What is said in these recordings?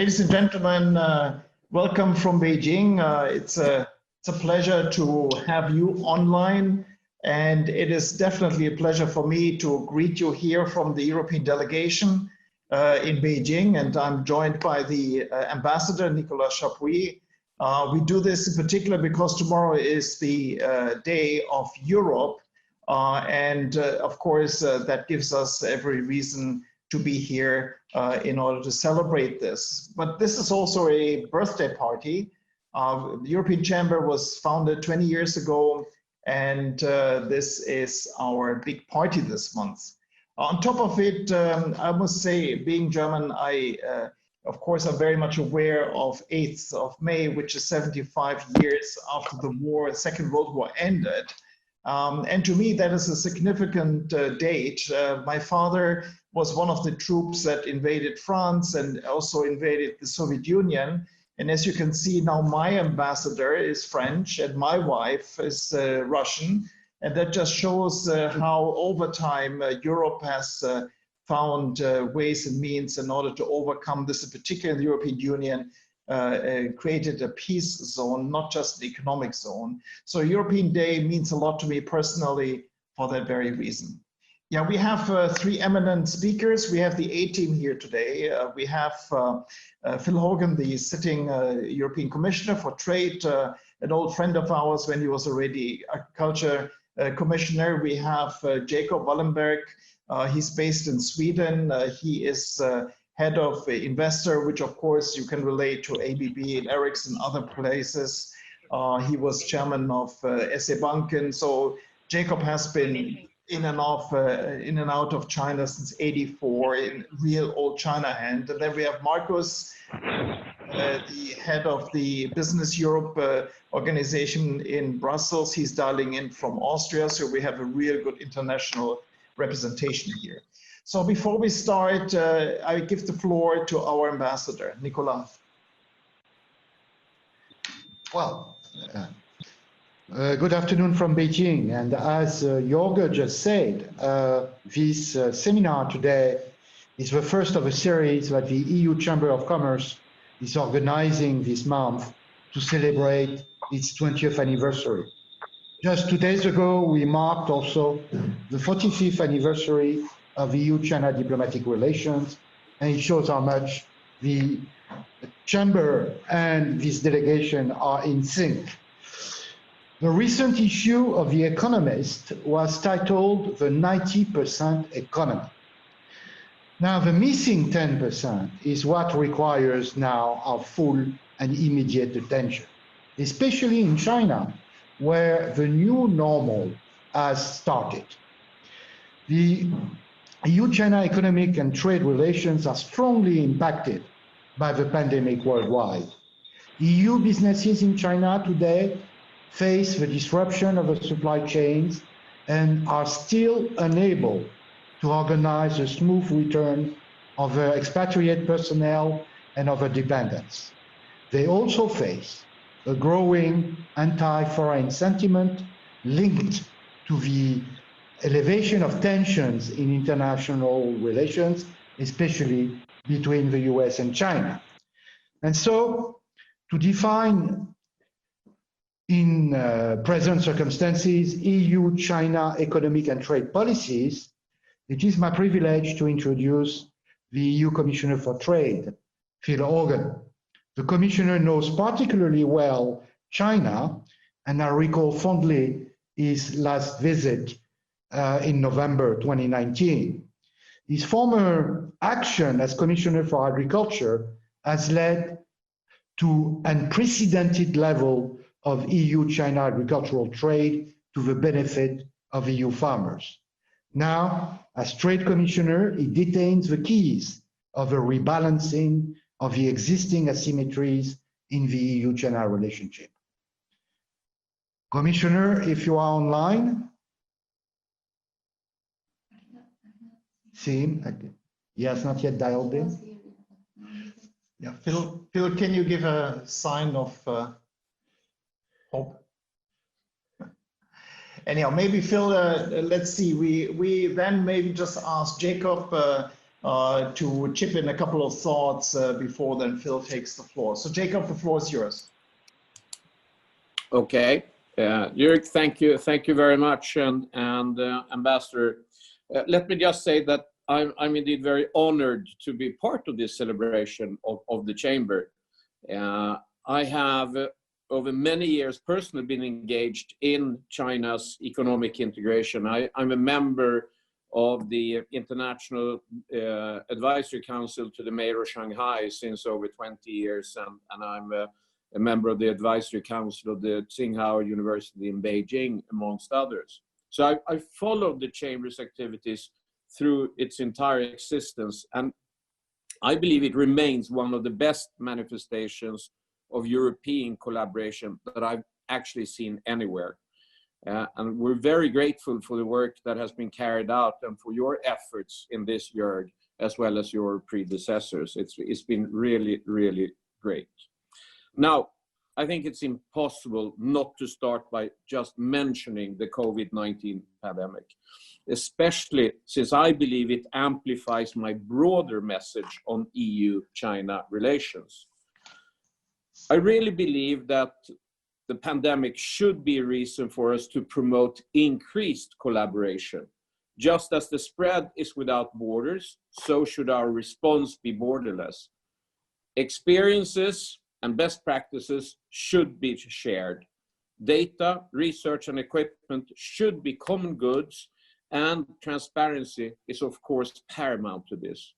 Ladies and gentlemen, welcome from Beijing. It's a pleasure to have you online, and it is definitely a pleasure for me to greet you here from the European delegation in Beijing, and I'm joined by the Ambassador, Nicolas Chapuis. We do this in particular because tomorrow is the Day of Europe, and of course that gives us every reason to be here in order to celebrate this. But this is also a birthday party. The European Chamber was founded 20 years ago, and this is our big party this month. On top of it, I must say, being German, I of course am very much aware of 8th of May, which is 75 years after the war, Second World War ended. And to me, that is a significant date. My father was one of the troops that invaded France and also invaded the Soviet Union. And as you can see now, my ambassador is French and my wife is Russian. And that just shows how over time Europe has found ways and means in order to overcome this, in particular the European Union, created a peace zone, not just an economic zone. So European Day means a lot to me personally for that very reason. Yeah, we have three eminent speakers. We have the A-team here today. We have Phil Hogan, the sitting European Commissioner for Trade, an old friend of ours when he was already Agriculture Commissioner. We have Jacob Wallenberg. He's based in Sweden. He is head of investor, which of course you can relate to ABB and Ericsson, other places. He was chairman of SE Banken. So Jacob has been in and out of China since '84 in real old China hand. And then we have Markus, the head of the Business Europe organization in Brussels. He's dialing in from Austria, so we have a real good international representation here. So before we start, I give the floor to our ambassador, Nicolas. Well, good afternoon from Beijing. And as Joerg just said, this seminar today is the first of a series that the EU Chamber of Commerce is organizing this month to celebrate its 20th anniversary. Just 2 days ago, we marked also the 45th anniversary of EU-China diplomatic relations, and it shows how much the Chamber and this delegation are in sync. The recent issue of The Economist was titled The 90% Economy. Now, the missing 10% is what requires now our full and immediate attention, especially in China, where the new normal has started. The EU-China economic and trade relations are strongly impacted by the pandemic worldwide. EU businesses in China today face the disruption of the supply chains and are still unable to organize a smooth return of their expatriate personnel and other dependents. They also face a growing anti-foreign sentiment linked to the elevation of tensions in international relations, especially between the US and China. And so, to define in present circumstances EU-China economic and trade policies, it is my privilege to introduce the EU Commissioner for Trade, Phil Hogan. The Commissioner knows particularly well China, and I recall fondly his last visit in November 2019. His former action as Commissioner for Agriculture has led to unprecedented level of EU-China agricultural trade to the benefit of EU farmers. Now, as Trade Commissioner, he detains the keys of a rebalancing of the existing asymmetries in the EU-China relationship. Commissioner, if you are online. See him? He has not yet dialed in. Yeah, Phil, can you give a sign of hope? Anyhow, maybe Phil, let's see, we then maybe just ask Jacob to chip in a couple of thoughts before then Phil takes the floor. So Jacob, the floor is yours. Okay, Jörg, thank you very much, and Ambassador. Let me just say that I'm indeed very honored to be part of this celebration of the Chamber. I have over many years personally been engaged in China's economic integration. I'm a member of the International Advisory Council to the Mayor of Shanghai since over 20 years, and I'm a member of the Advisory Council of the Tsinghua University in Beijing, amongst others. So I followed the Chamber's activities through its entire existence, and I believe it remains one of the best manifestations of European collaboration that I've actually seen anywhere. And we're very grateful for the work that has been carried out and for your efforts in this, Jörg, as well as your predecessors. It's been really, really great. Now, I think it's impossible not to start by just mentioning the COVID-19 pandemic, especially since I believe it amplifies my broader message on EU-China relations. I really believe that the pandemic should be a reason for us to promote increased collaboration. Just as the spread is without borders, so should our response be borderless. Experiences and best practices should be shared. Data, research, and equipment should be common goods, and transparency is, of course, paramount to this.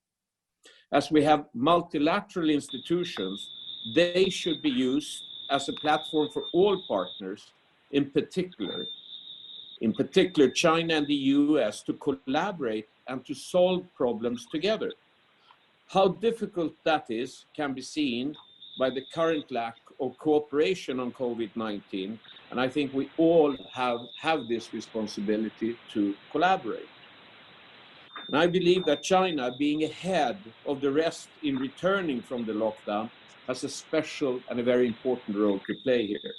As we have multilateral institutions, they should be used as a platform for all partners, in particular China and the US, to collaborate and to solve problems together. How difficult that is can be seen by the current lack of cooperation on COVID-19, and I think we all have this responsibility to collaborate. And I believe that China, being ahead of the rest in returning from the lockdown, has a special and a very important role to play here.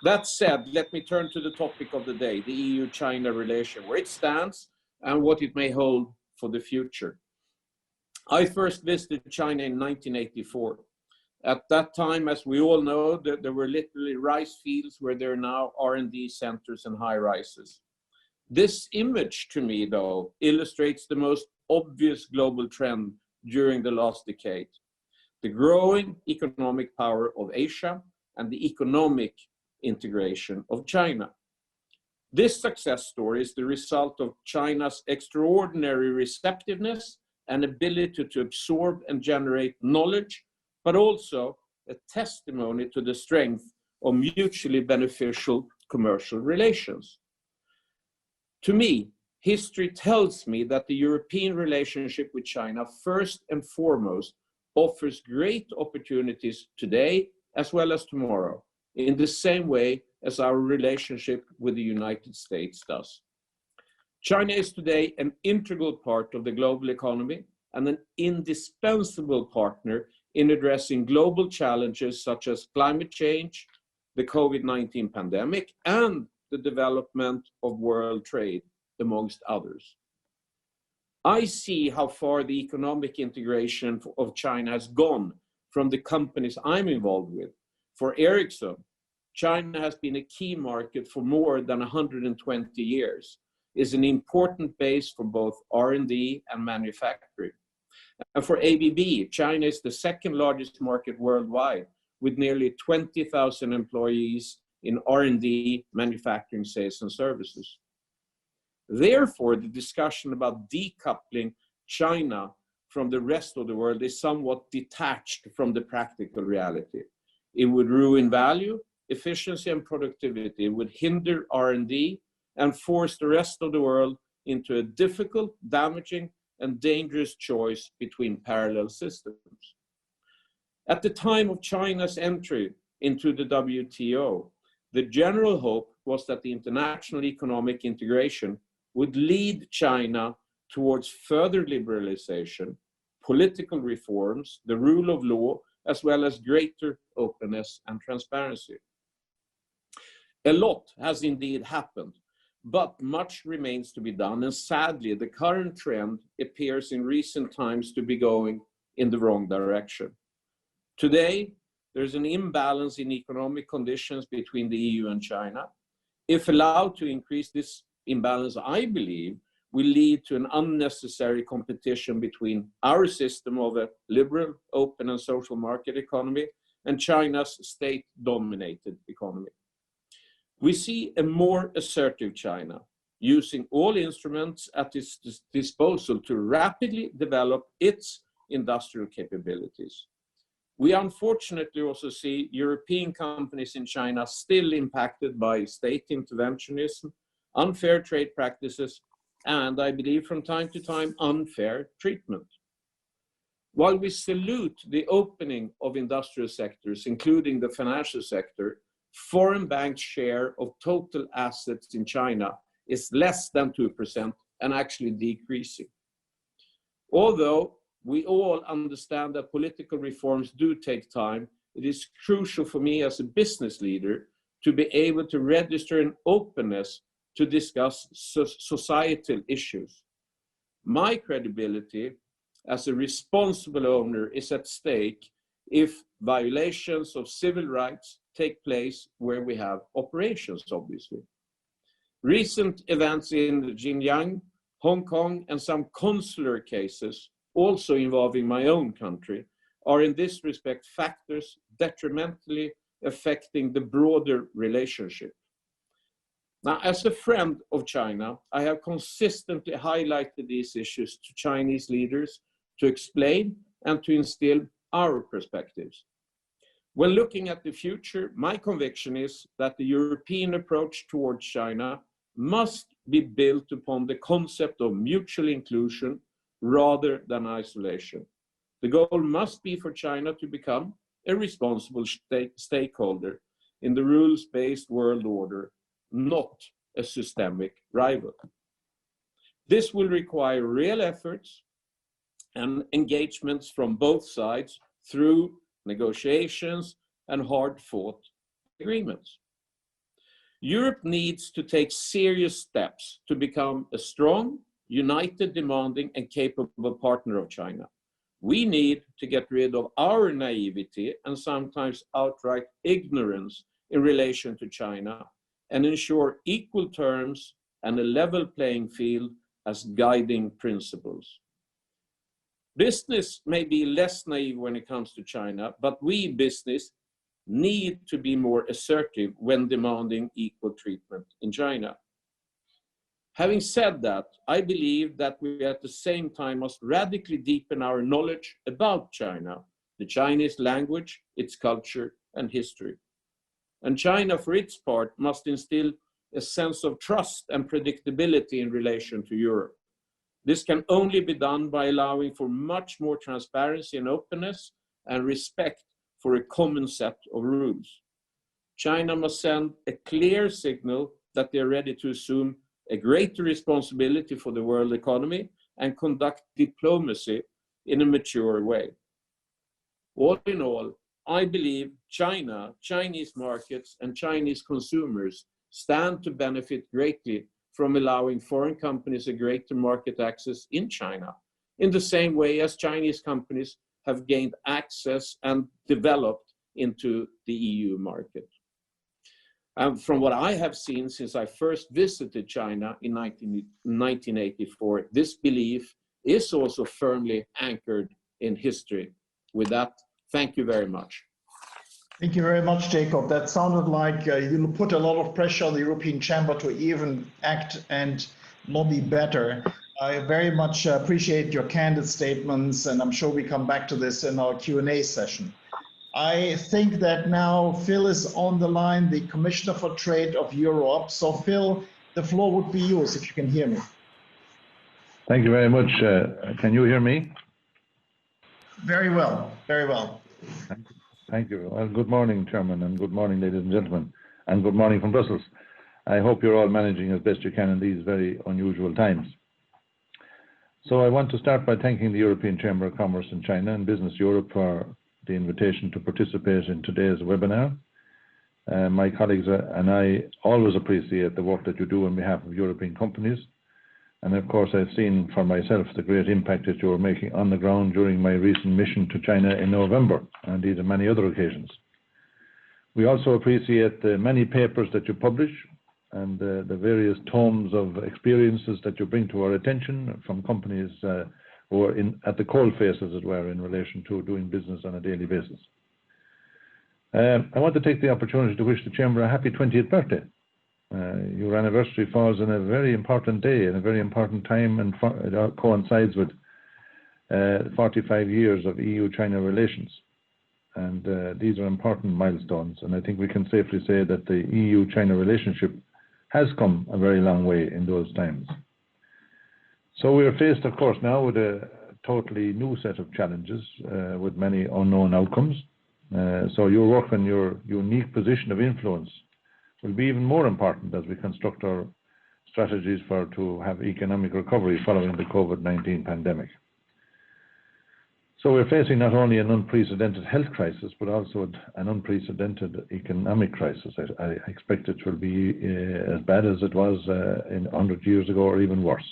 That said, let me turn to the topic of the day, the EU-China relation, where it stands and what it may hold for the future. I first visited China in 1984. At that time, as we all know, there were literally rice fields where there are now R&D centers and high-rises. This image, to me, though, illustrates the most obvious global trend during the last decade: the growing economic power of Asia and the economic integration of China. This success story is the result of China's extraordinary receptiveness and ability to absorb and generate knowledge, but also a testimony to the strength of mutually beneficial commercial relations. To me, history tells me that the European relationship with China, first and foremost, offers great opportunities today as well as tomorrow, in the same way as our relationship with the United States does. China is today an integral part of the global economy and an indispensable partner in addressing global challenges such as climate change, the COVID-19 pandemic, and the development of world trade, amongst others. I see how far the economic integration of China has gone from the companies I'm involved with. For Ericsson, China has been a key market for more than 120 years, is an important base for both R&D and manufacturing. And for ABB, China is the second largest market worldwide, with nearly 20,000 employees in R&D, manufacturing, sales, and services. Therefore, the discussion about decoupling China from the rest of the world is somewhat detached from the practical reality. It would ruin value, efficiency, and productivity. It would hinder R&D and force the rest of the world into a difficult, damaging, and dangerous choice between parallel systems. At the time of China's entry into the WTO, the general hope was that the international economic integration would lead China towards further liberalization, political reforms, the rule of law, as well as greater openness and transparency. A lot has indeed happened, but much remains to be done. And sadly, the current trend appears in recent times to be going in the wrong direction. Today, there's an imbalance in economic conditions between the EU and China. If allowed to increase this imbalance, I believe, will lead to an unnecessary competition between our system of a liberal, open and social market economy and China's state-dominated economy. We see a more assertive China, using all instruments at its disposal to rapidly develop its industrial capabilities. We unfortunately also see European companies in China still impacted by state interventionism, unfair trade practices, and I believe from time to time, unfair treatment. While we salute the opening of industrial sectors, including the financial sector, foreign banks' share of total assets in China is less than 2% and actually decreasing. Although we all understand that political reforms do take time, it is crucial for me as a business leader to be able to register an openness to discuss societal issues. My credibility as a responsible owner is at stake if violations of civil rights take place where we have operations, obviously. Recent events in Jinyang, Hong Kong, and some consular cases, also involving my own country, are in this respect factors detrimentally affecting the broader relationship. Now, as a friend of China, I have consistently highlighted these issues to Chinese leaders to explain and to instill our perspectives. When looking at the future, my conviction is that the European approach towards China must be built upon the concept of mutual inclusion rather than isolation. The goal must be for China to become a responsible stakeholder in the rules-based world order, not a systemic rival. This will require real efforts and engagements from both sides through negotiations and hard-fought agreements. Europe needs to take serious steps to become a strong, united, demanding, and capable partner of China. We need to get rid of our naivety and sometimes outright ignorance in relation to China and ensure equal terms and a level playing field as guiding principles. Business may be less naive when it comes to China, but we business need to be more assertive when demanding equal treatment in China. Having said that, I believe that we at the same time must radically deepen our knowledge about China, the Chinese language, its culture, and history. And China, for its part, must instill a sense of trust and predictability in relation to Europe. This can only be done by allowing for much more transparency and openness and respect for a common set of rules. China must send a clear signal that they are ready to assume a greater responsibility for the world economy and conduct diplomacy in a mature way. All in all, I believe China, Chinese markets, and Chinese consumers stand to benefit greatly from allowing foreign companies a greater market access in China, in the same way as Chinese companies have gained access and developed into the EU market. From what I have seen since I first visited China in 1984, this belief is also firmly anchored in history. With that, thank you very much. Thank you very much, Jacob. That sounded like you put a lot of pressure on the European Chamber to even act and lobby better. I very much appreciate your candid statements, and I'm sure we come back to this in our Q&A session. I think that now Phil is on the line, the Commissioner for Trade of Europe. So Phil, the floor would be yours if you can hear me. Thank you very much. Can you hear me? Very well, very well. Thank you. Well, good morning, Chairman, and good morning, ladies and gentlemen, and good morning from Brussels. I hope you're all managing as best you can in these very unusual times. So I want to start by thanking the European Chamber of Commerce in China and Business Europe for the invitation to participate in today's webinar. My colleagues and I always appreciate the work that you do on behalf of European companies. And of course, I've seen for myself the great impact that you are making on the ground during my recent mission to China in November, and indeed on many other occasions. We also appreciate the many papers that you publish and the various tomes of experiences that you bring to our attention from companies who are at the coalface, as it were, in relation to doing business on a daily basis. I want to take the opportunity to wish the Chamber a happy 20th birthday. Your anniversary falls on a very important day and a very important time, and it coincides with 45 years of EU-China relations. And these are important milestones, and I think we can safely say that the EU-China relationship has come a very long way in those times. So we are faced, of course, now with a totally new set of challenges with many unknown outcomes. So your work and your unique position of influence will be even more important as we construct our strategies to have economic recovery following the COVID-19 pandemic. So we're facing not only an unprecedented health crisis, but also an unprecedented economic crisis. I expect it will be as bad as it was 100 years ago, or even worse.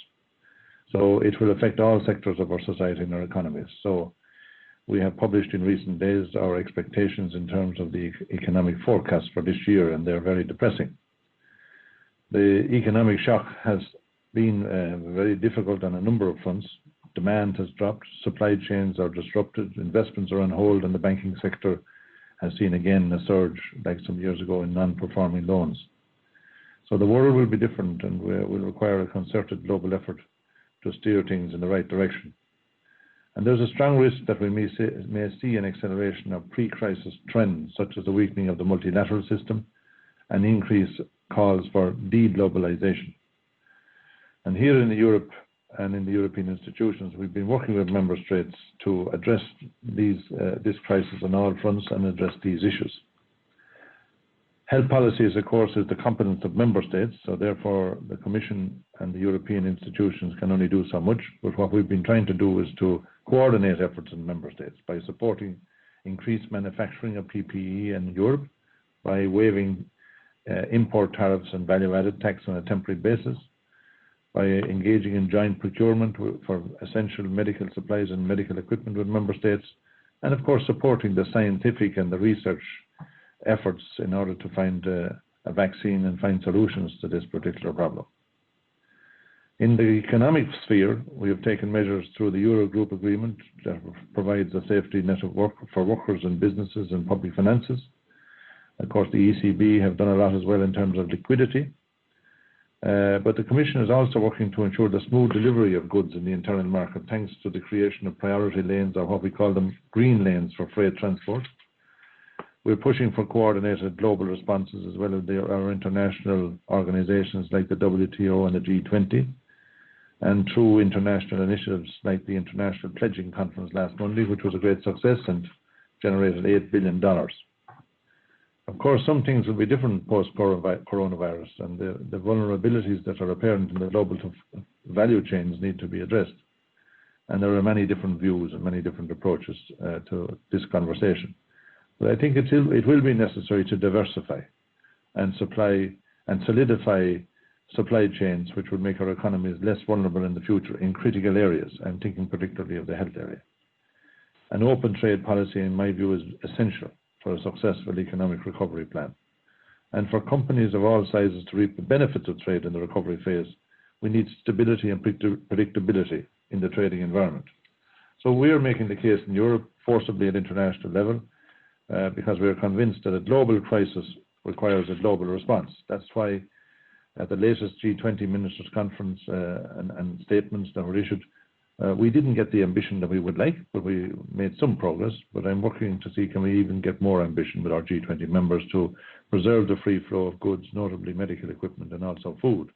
So it will affect all sectors of our society and our economies. So we have published in recent days our expectations in terms of the economic forecast for this year, and they're very depressing. The economic shock has been very difficult on a number of fronts. Demand has dropped, supply chains are disrupted, investments are on hold, and the banking sector has seen again a surge like some years ago in non-performing loans. So the world will be different, and will require a concerted global effort to steer things in the right direction. And there's a strong risk that we may see an acceleration of pre-crisis trends, such as the weakening of the multilateral system and increased calls for de-globalization. And here in Europe and in the European institutions, we've been working with member states to address this crisis on all fronts and address these issues. Health policies, of course, is the competence of member states, so therefore the Commission and the European institutions can only do so much, but what we've been trying to do is to coordinate efforts in member states by supporting increased manufacturing of PPE in Europe, by waiving import tariffs and value-added tax on a temporary basis, by engaging in joint procurement for essential medical supplies and medical equipment with member states, and of course supporting the scientific and the research efforts in order to find a vaccine and find solutions to this particular problem. In the economic sphere, we have taken measures through the Eurogroup agreement that provides a safety net of work for workers and businesses and public finances. Of course, the ECB have done a lot as well in terms of liquidity. But the Commission is also working to ensure the smooth delivery of goods in the internal market, thanks to the creation of priority lanes, or what we call them green lanes, for freight transport. We're pushing for coordinated global responses as well as our international organizations like the WTO and the G20, and through international initiatives like the International Pledging Conference last Monday, which was a great success and generated $8 billion. Of course, some things will be different post-coronavirus, and the vulnerabilities that are apparent in the global value chains need to be addressed. And there are many different views and many different approaches to this conversation. But I think it will be necessary to diversify and solidify supply chains, which will make our economies less vulnerable in the future in critical areas. I'm thinking particularly of the health area. An open trade policy, in my view, is essential for a successful economic recovery plan. And for companies of all sizes to reap the benefits of trade in the recovery phase, we need stability and predictability in the trading environment. So we are making the case in Europe forcibly at international level, because we are convinced that a global crisis requires a global response. That's why at the latest G20 Ministers' Conference and statements that were issued, we didn't get the ambition that we would like, but we made some progress. But I'm working to see, can we even get more ambition with our G20 members to preserve the free flow of goods, notably medical equipment and also food.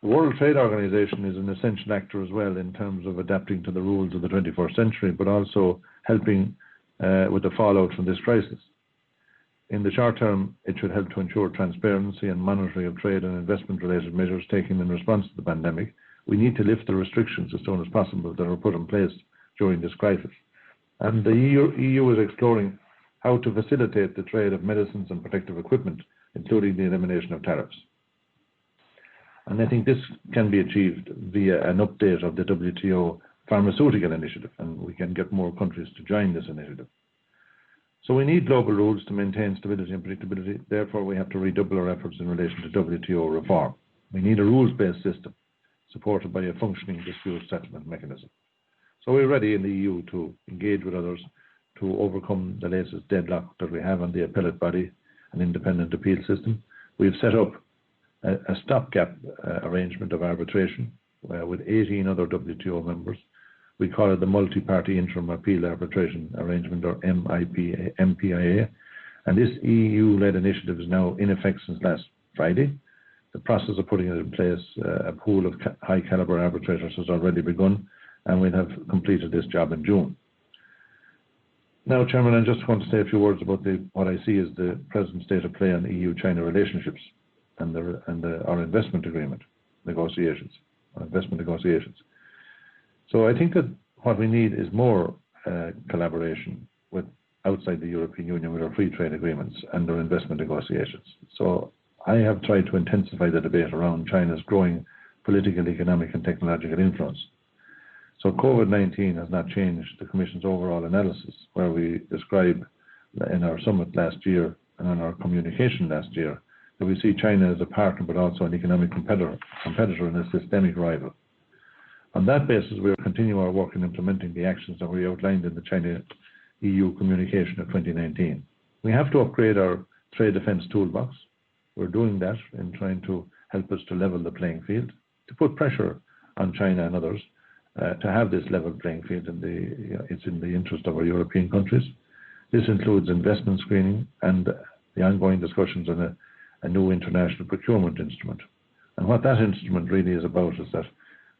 The World Trade Organization is an essential actor as well in terms of adapting to the rules of the 21st century, but also helping with the fallout from this crisis. In the short term, it should help to ensure transparency and monitoring of trade and investment-related measures taken in response to the pandemic. We need to lift the restrictions as soon as possible that are put in place during this crisis. And the EU is exploring how to facilitate the trade of medicines and protective equipment, including the elimination of tariffs. And I think this can be achieved via an update of the WTO pharmaceutical initiative, and we can get more countries to join this initiative. So we need global rules to maintain stability and predictability. Therefore, we have to redouble our efforts in relation to WTO reform. We need a rules-based system supported by a functioning dispute settlement mechanism. So we're ready in the EU to engage with others to overcome the latest deadlock that we have on the appellate body, an independent appeal system. We've set up a stopgap arrangement of arbitration with 18 other WTO members. We call it the Multi-Party Interim Appeal Arbitration Arrangement, or MPIA. And this EU-led initiative is now in effect since last Friday. The process of putting it in place, a pool of high-caliber arbitrators has already begun, and we'll have completed this job in June. Now, Chairman, I just want to say a few words about what I see as the present state of play on EU-China relationships and our investment agreement negotiations, So I think that what we need is more collaboration with outside the European Union with our free trade agreements and our investment negotiations. So I have tried to intensify the debate around China's growing political, economic and technological influence. So COVID-19 has not changed the Commission's overall analysis, where we describe in our summit last year and in our communication last year that we see China as a partner but also an economic competitor and a systemic rival. On that basis, we will continue our work in implementing the actions that we outlined in the China-EU communication of 2019. We have to upgrade our trade defense toolbox. We're doing that in trying to help us to level the playing field, to put pressure on China and others to have this level playing field. It's in the interest of our European countries. This includes investment screening and the ongoing discussions on a new international procurement instrument. And what that instrument really is about is that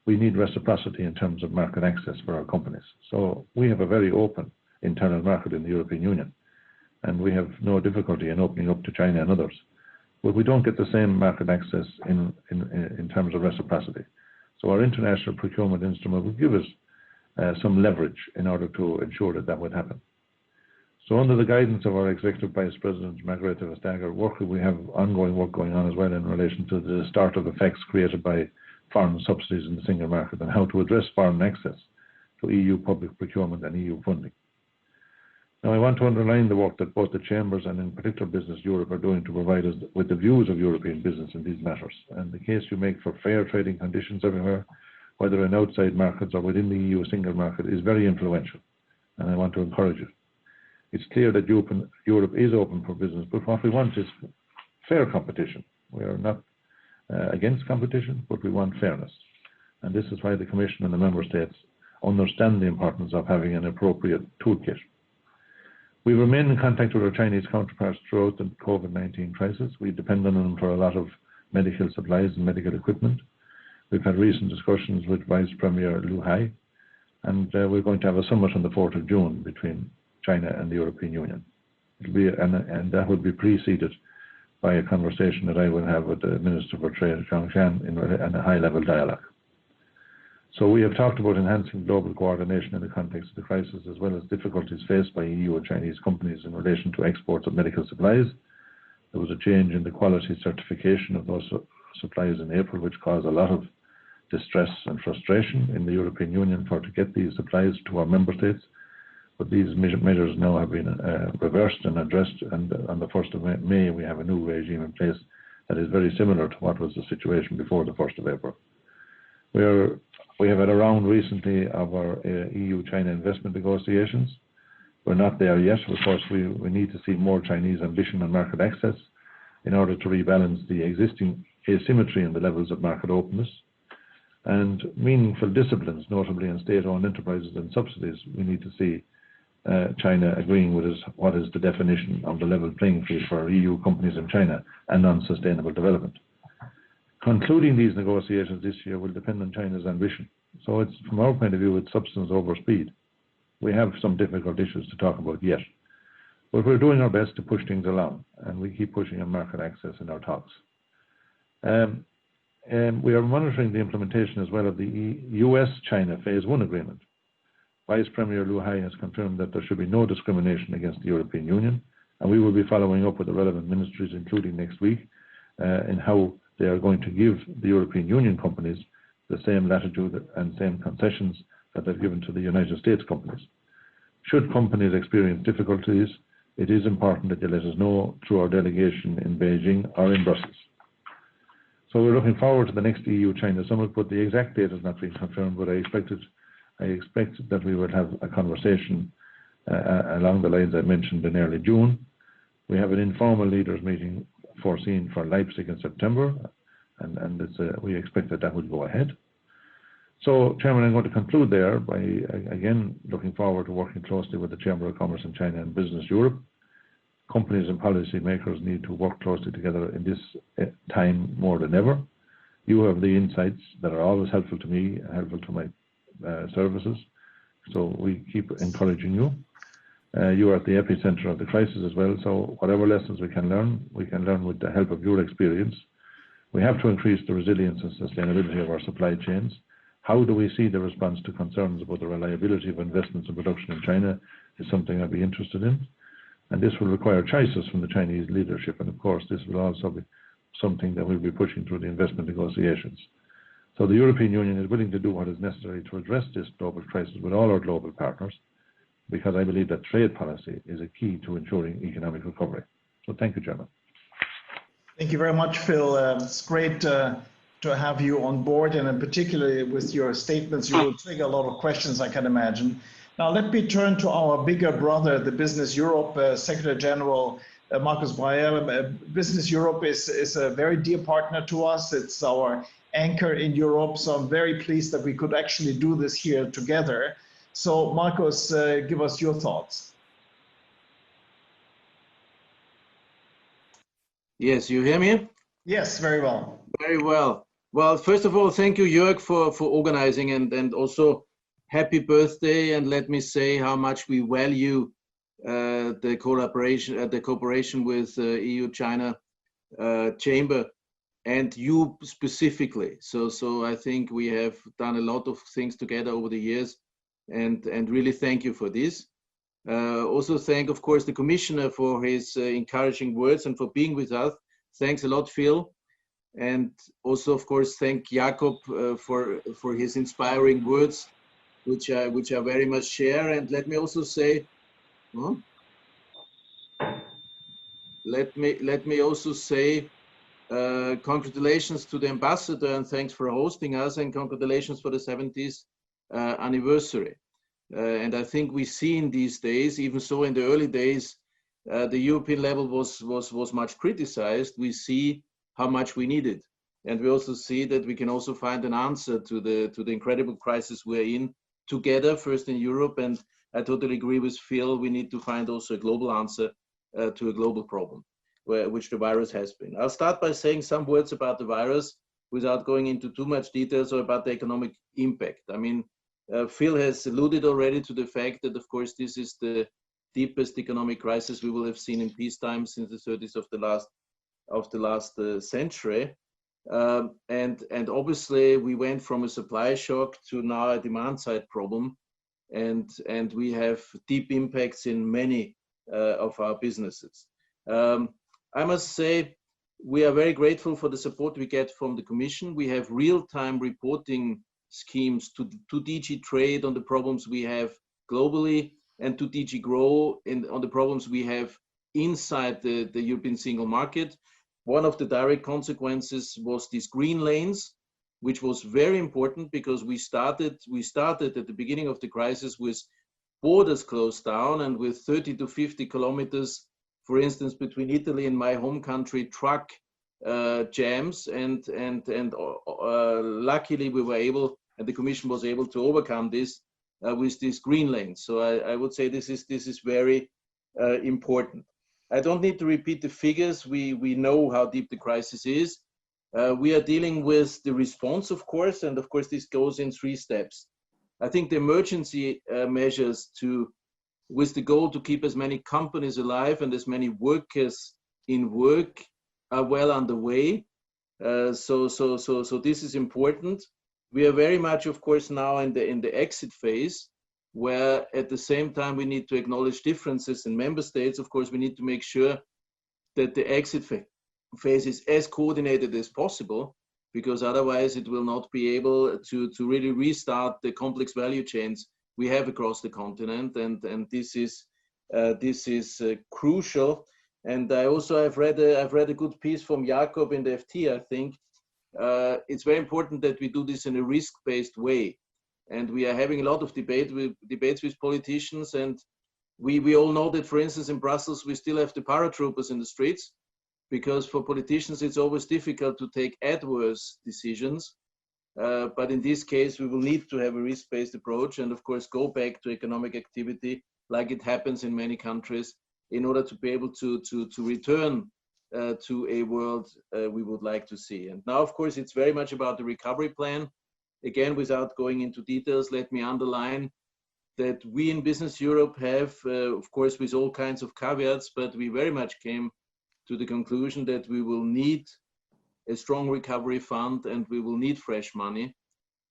we need reciprocity in terms of market access for our companies. So we have a very open internal market in the European Union, and we have no difficulty in opening up to China and others. But we don't get the same market access in terms of reciprocity. So our international procurement instrument will give us some leverage in order to ensure that would happen. So under the guidance of our Executive Vice President, Margrethe Vestager, we have ongoing work going on as well in relation to the distortive effects created by foreign subsidies in the single market and how to address foreign access to EU public procurement and EU funding. Now, I want to underline the work that both the Chambers and in particular Business Europe are doing to provide us with the views of European business in these matters. And the case you make for fair trading conditions everywhere, whether in outside markets or within the EU single market, is very influential, and I want to encourage it. It's clear that Europe is open for business, but what we want is fair competition. We are not against competition, but we want fairness. And this is why the Commission and the Member States understand the importance of having an appropriate toolkit. We remain in contact with our Chinese counterparts throughout the COVID-19 crisis. We depend on them for a lot of medical supplies and medical equipment. We've had recent discussions with Vice Premier Liu Hai, and we're going to have a summit on the 4th of June between China and the European Union. And that will be preceded by a conversation that I will have with the Minister for Trade, Zhang Shan, in a high-level dialogue. So we have talked about enhancing global coordination in the context of the crisis, as well as difficulties faced by EU and Chinese companies in relation to exports of medical supplies. There was a change in the quality certification of those supplies in April, which caused a lot of distress and frustration in the European Union to get these supplies to our member states. But these measures now have been reversed and addressed, and on the 1st of May we have a new regime in place that is very similar to what was the situation before the 1st of April. We have had a round recently of our EU-China investment negotiations. We're not there yet. Of course, we need to see more Chinese ambition and market access in order to rebalance the existing asymmetry in the levels of market openness. And meaningful disciplines, notably in state-owned enterprises and subsidies, we need to see China agreeing with us what is the definition of the level playing field for EU companies in China and on sustainable development. Concluding these negotiations this year will depend on China's ambition. So it's, from our point of view, it's substance over speed. We have some difficult issues to talk about yet, but we're doing our best to push things along, and we keep pushing on market access in our talks. We are monitoring the implementation as well of the US-China Phase 1 agreement. Vice Premier Liu Hai has confirmed that there should be no discrimination against the European Union, and we will be following up with the relevant ministries, including next week, in how they are going to give the European Union companies the same latitude and same concessions that they've given to the United States companies. Should companies experience difficulties, it is important that you let us know through our delegation in Beijing or in Brussels. So we're looking forward to the next EU-China summit, but the exact date has not been confirmed, but I expect that we will have a conversation along the lines I mentioned in early June. We have an informal leaders meeting foreseen for Leipzig in September, and we expect that that will go ahead. So, Chairman, I'm going to conclude there by, again, looking forward to working closely with the Chamber of Commerce in China and Business Europe. Companies and policy makers need to work closely together in this time more than ever. You have the insights that are always helpful to me and helpful to my services, so we keep encouraging you. You are at the epicenter of the crisis as well, so whatever lessons we can learn with the help of your experience. We have to increase the resilience and sustainability of our supply chains. How do we see the response to concerns about the reliability of investments and production in China is something I'd be interested in. And this will require choices from the Chinese leadership. And of course, this will also be something that we'll be pushing through the investment negotiations. So the European Union is willing to do what is necessary to address this global crisis with all our global partners, because I believe that trade policy is a key to ensuring economic recovery. So thank you, Chairman. Thank you very much, Phil. It's great to have you on board, and in particularly with your statements, you will trigger a lot of questions, I can imagine. Now, let me turn to our bigger brother, the Business Europe Secretary General, Markus Breyer. Business Europe is a very dear partner to us. It's our anchor in Europe, so I'm very pleased that we could actually do this here together. So, Markus, give us your thoughts. Yes, you hear me? Yes, very well. Very well. Well, first of all, thank you, Jörg, for organizing, and also happy birthday. And let me say how much we value the cooperation with EU-China Chamber, and you specifically. So I think we have done a lot of things together over the years, and really thank you for this. Also thank, of course, the Commissioner for his encouraging words and for being with us. Thanks a lot, Phil. And also, of course, thank Jakob for his inspiring words, which I very much share. And let me also say, congratulations to the ambassador, and thanks for hosting us, and congratulations for the 70th anniversary. And I think we see in these days, even so in the early days, the European level was much criticized. We see how much we need it, and we also see that we can also find an answer to the incredible crisis we're in together, first in Europe. And I totally agree with Phil. We need to find also a global answer to a global problem, which the virus has been. I'll start by saying some words about the virus without going into too much details or about the economic impact. I mean, Phil has alluded already to the fact that, of course, this is the deepest economic crisis we will have seen in peacetime since the 30s of the last century. And obviously we went from a supply shock to now a demand side problem, and we have deep impacts in many of our businesses. I must say we are very grateful for the support we get from the Commission. We have real-time reporting schemes to DG Trade on the problems we have globally, and to DG Grow on the problems we have inside the European single market. One of the direct consequences was these green lanes, which was very important because we started at the beginning of the crisis with borders closed down, and with 30 to 50 kilometers, for instance, between Italy and my home country, truck jams, and luckily we were able, and the Commission was able to overcome this with these green lanes. So I would say this is very important. I don't need to repeat the figures. We know how deep the crisis is. We are dealing with the response, of course, and of course this goes in 3 steps. I think the emergency measures with the goal to keep as many companies alive and as many workers in work are well underway. So this is important. We are very much, of course, now in the exit phase. where at the same time we need to acknowledge differences in member states. Of course, we need to make sure that the exit phase is as coordinated as possible, because otherwise it will not be able to really restart the complex value chains we have across the continent, and this is crucial. And I've read a good piece from Jakob in the FT. I think it's very important that we do this in a risk-based way, and we are having a lot of debates with politicians, and we all know that, for instance, in Brussels we still have the paratroopers in the streets, because for politicians it's always difficult to take adverse decisions. But in this case, we will need to have a risk-based approach and, of course, go back to economic activity like it happens in many countries in order to be able to return to a world we would like to see. And now, of course, it's very much about the recovery plan. Again, without going into details, let me underline that we in Business Europe have, of course, with all kinds of caveats, but we very much came to the conclusion that we will need a strong recovery fund and we will need fresh money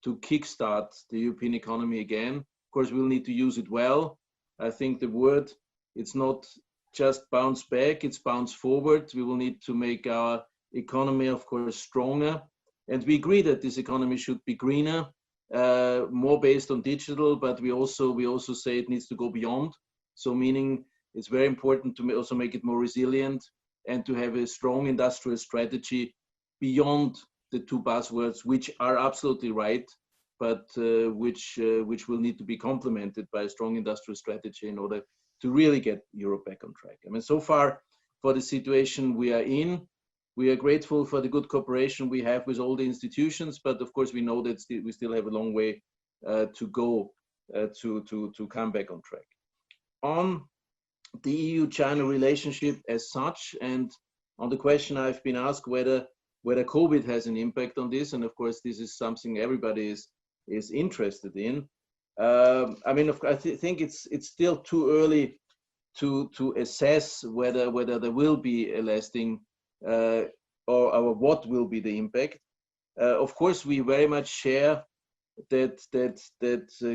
to kickstart the European economy again. Of course, we'll need to use it well. I think the word, it's not just bounce back, it's bounce forward. We will need to make our economy, of course, stronger. And we agree that this economy should be greener, more based on digital, but we also say it needs to go beyond. So meaning it's very important to also make it more resilient and to have a strong industrial strategy beyond the two buzzwords, which are absolutely right, but which will need to be complemented by a strong industrial strategy in order to really get Europe back on track. I mean, so far for the situation we are in, we are grateful for the good cooperation we have with all the institutions, but of course we know that we still have a long way to go to come back on track. On the EU-China relationship as such, and on the question I've been asked whether COVID has an impact on this, and of course this is something everybody is interested in. I mean, I think it's still too early to assess whether there will be a lasting or what will be the impact. Of course, we very much share that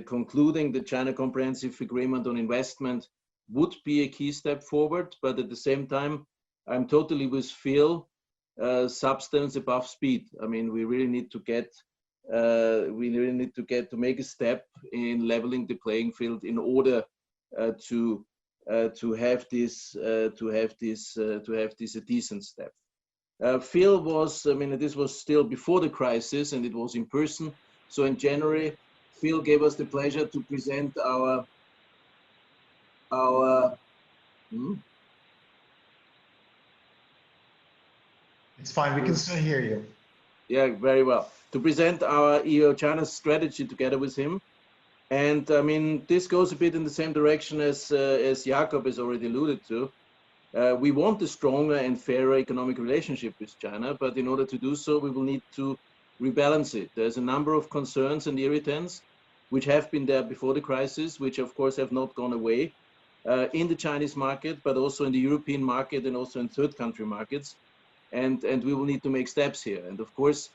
concluding the China Comprehensive Agreement on Investment would be a key step forward, but at the same time, I'm totally with Phil. Substance above speed. I mean, we really need to make a step in leveling the playing field in order to have this a decent step. Phil was, I mean, this was still before the crisis and it was in person. So in January, Phil gave us the pleasure to present our It's fine, we can still hear you. Yeah, very well. To present our EU-China strategy together with him. And I mean, this goes a bit in the same direction as Jakob has already alluded to. We want a stronger and fairer economic relationship with China, but in order to do so, we will need to rebalance it. There's a number of concerns and irritants which have been there before the crisis, which of course have not gone away in the Chinese market, but also in the European market and also in third country markets. And we will need to make steps here. And of course,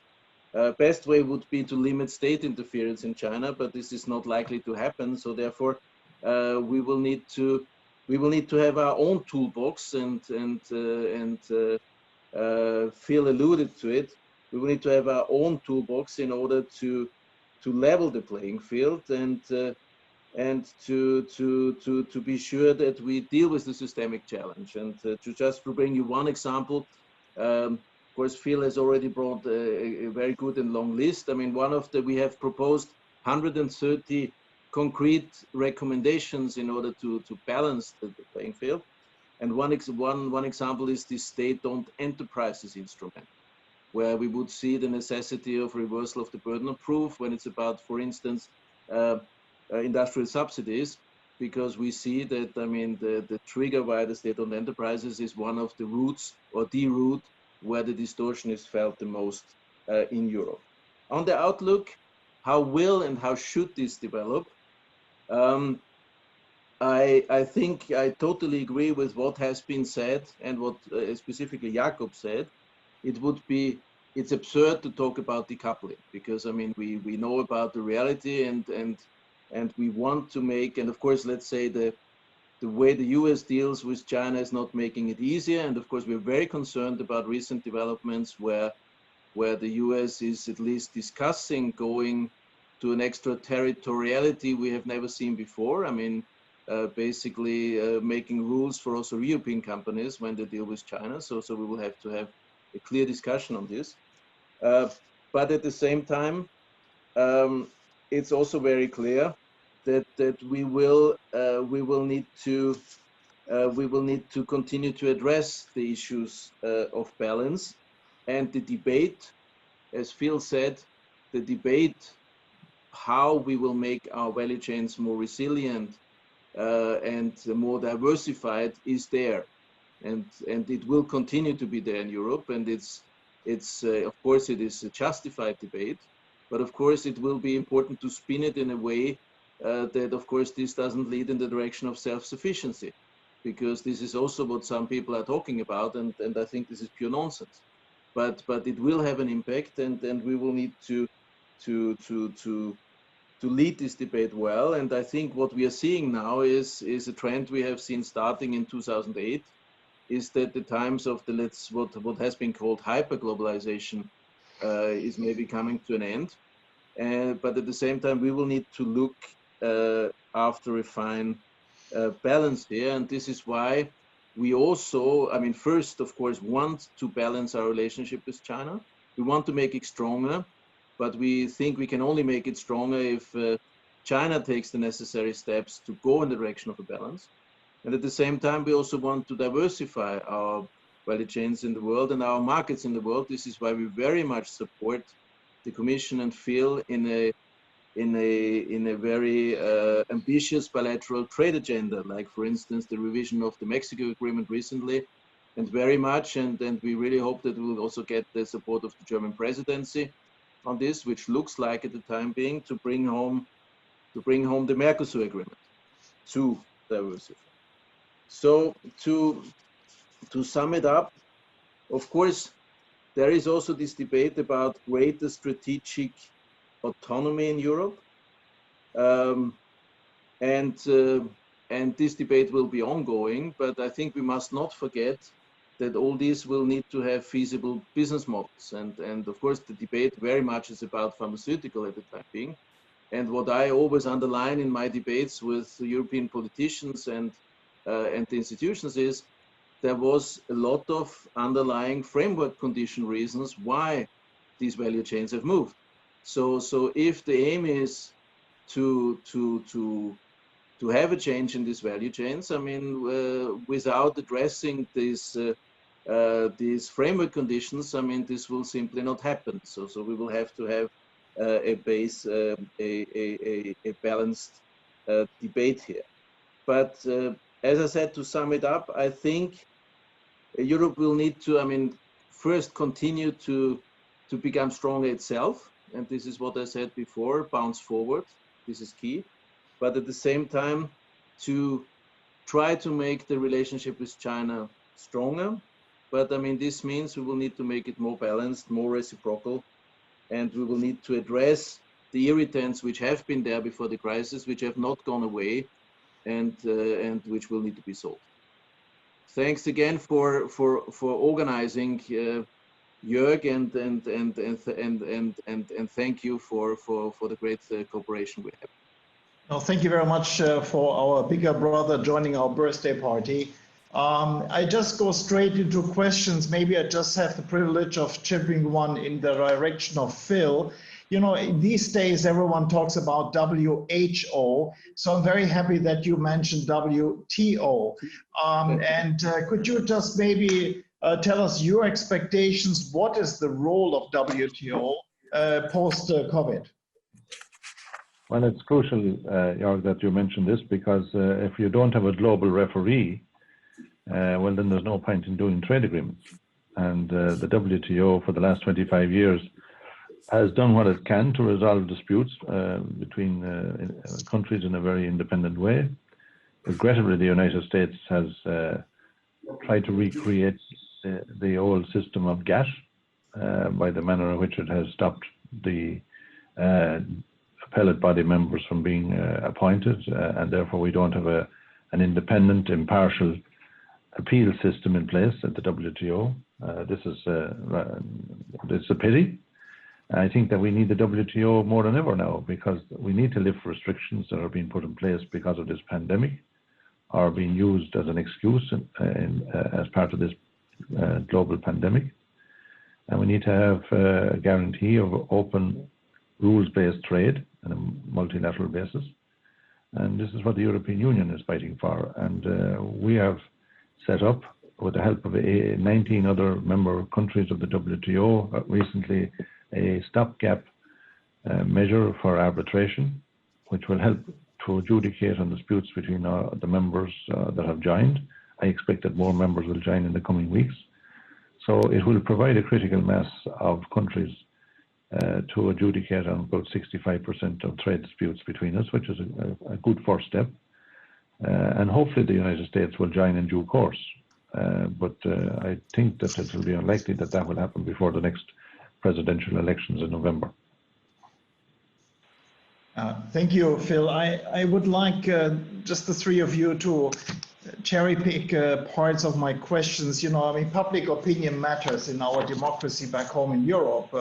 best way would be to limit state interference in China, but this is not likely to happen. So therefore, we will need to have our own toolbox, and Phil alluded to it. We will need to have our own toolbox in order to level the playing field and to be sure that we deal with the systemic challenge. And to bring you one example. Of course, Phil has already brought a very good and long list. I mean, we have proposed 130 concrete recommendations in order to balance the playing field. And one example is the state-owned enterprises instrument, where we would see the necessity of reversal of the burden of proof when it's about, for instance, industrial subsidies, because we see that, I mean, the trigger via the state-owned enterprises is one of the routes or the route where the distortion is felt the most in Europe. On the outlook, how will and how should this develop? I think I totally agree with what has been said and what specifically Jakob said. It's absurd to talk about decoupling because, I mean, we know about the reality and and we want to make, and of course, let's say the way the US deals with China is not making it easier. And of course, we're very concerned about recent developments where the US is at least discussing going to an extraterritoriality we have never seen before. I mean, basically making rules for also European companies when they deal with China. So we will have to have a clear discussion on this. But at the same time, it's also very clear that we will need to continue to address the issues of balance and the debate, as Phil said, the debate how we will make our value chains more resilient and more diversified is there, and it will continue to be there in Europe. And it's of course it is a justified debate, but of course it will be important to spin it in a way that of course this doesn't lead in the direction of self-sufficiency, because this is also what some people are talking about, and I think this is pure nonsense. But it will have an impact, and we will need to lead this debate well. And I think what we are seeing now is a trend we have seen starting in 2008, is that the times of the what has been called hyperglobalization is maybe coming to an end. But at the same time, we will need to look after a fine balance here. And this is why we also, I mean, first, of course, want to balance our relationship with China. We want to make it stronger, but we think we can only make it stronger if China takes the necessary steps to go in the direction of a balance. And at the same time, we also want to diversify our value chains in the world and our markets in the world. This is why we very much support the Commission and Phil in a very ambitious bilateral trade agenda, like for instance the revision of the Mexico agreement recently, and very much, and we really hope that we will also get the support of the German presidency on this, which looks like at the time being to bring home the Mercosur agreement to diversify. So to sum it up, of course, there is also this debate about greater strategic autonomy in Europe, and this debate will be ongoing. But I think we must not forget that all this will need to have feasible business models, and of course the debate very much is about pharmaceutical at the time being. And what I always underline in my debates with European politicians and the institutions is there was a lot of underlying framework condition reasons why these value chains have moved. So if the aim is to have a change in these value chains, I mean, without addressing these framework conditions, I mean, this will simply not happen. So we will have to have a balanced debate here. But as I said, to sum it up, I think Europe will need to, I mean, first continue to become stronger itself. And this is what I said before, bounce forward. This is key. But at the same time, to try to make the relationship with China stronger. But I mean, this means we will need to make it more balanced, more reciprocal, and we will need to address the irritants which have been there before the crisis, which have not gone away, and which will need to be solved. Thanks again for organizing, Jörg, and thank you for the great cooperation we have. No, thank you very much for our bigger brother joining our birthday party. I just go straight into questions. Maybe I just have the privilege of chipping one in the direction of Phil. You know, in these days, everyone talks about WHO. So I'm very happy that you mentioned WTO. Could you just maybe tell us your expectations? What is the role of WTO post-COVID? Well, it's crucial, Jörg, that you mentioned this, because if you don't have a global referee, well, then there's no point in doing trade agreements. And the WTO for the last 25 years has done what it can to resolve disputes between countries in a very independent way. Regrettably, the United States has tried to recreate the old system of GATT by the manner in which it has stopped the appellate body members from being appointed, and therefore we don't have an independent, impartial appeal system in place at the WTO. It's a pity. I think that we need the WTO more than ever now, because we need to lift restrictions that are being put in place because of this pandemic, or being used as an excuse as part of this global pandemic. And we need to have a guarantee of open, rules-based trade on a multilateral basis. And this is what the European Union is fighting for. And we have set up, with the help of 19 other member countries of the WTO, recently a stopgap measure for arbitration, which will help to adjudicate on disputes between the members that have joined. I expect that more members will join in the coming weeks. So it will provide a critical mass of countries to adjudicate on about 65% of trade disputes between us, which is a good first step. And hopefully the United States will join in due course. But I think that it will be unlikely that that will happen before the next presidential elections in November. Thank you, Phil. I would like just the three of you to cherry pick parts of my questions. You know, I mean, public opinion matters in our democracy back home in Europe.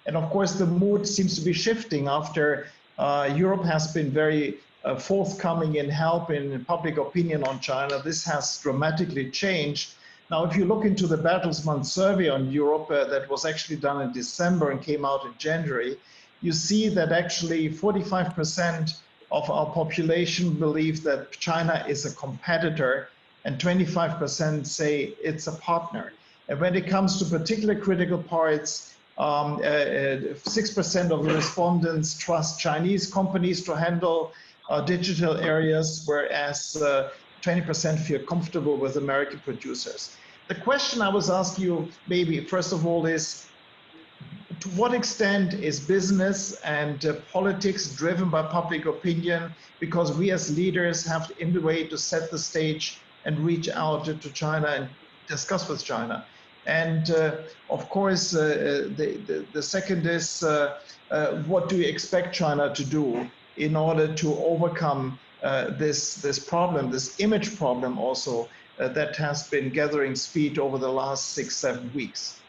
And of course, the mood seems to be shifting after Europe has been very forthcoming in help in public opinion on China. This has dramatically changed. Now, if you look into the Bertelsmann survey on Europe that was actually done in December and came out in January, you see that actually 45% of our population believe that China is a competitor and 25% say it's a partner. And when it comes to particular critical parts, 6% of the respondents trust Chinese companies to handle digital areas, whereas 20% feel comfortable with American producers. The question I was asking you, maybe first of all, is to what extent is business and politics driven by public opinion? Because we as leaders have in the way to set the stage and reach out to China and discuss with China. And of course, the second is what do you expect China to do in order to overcome this problem, this image problem also that has been gathering speed over the last 6-7 weeks?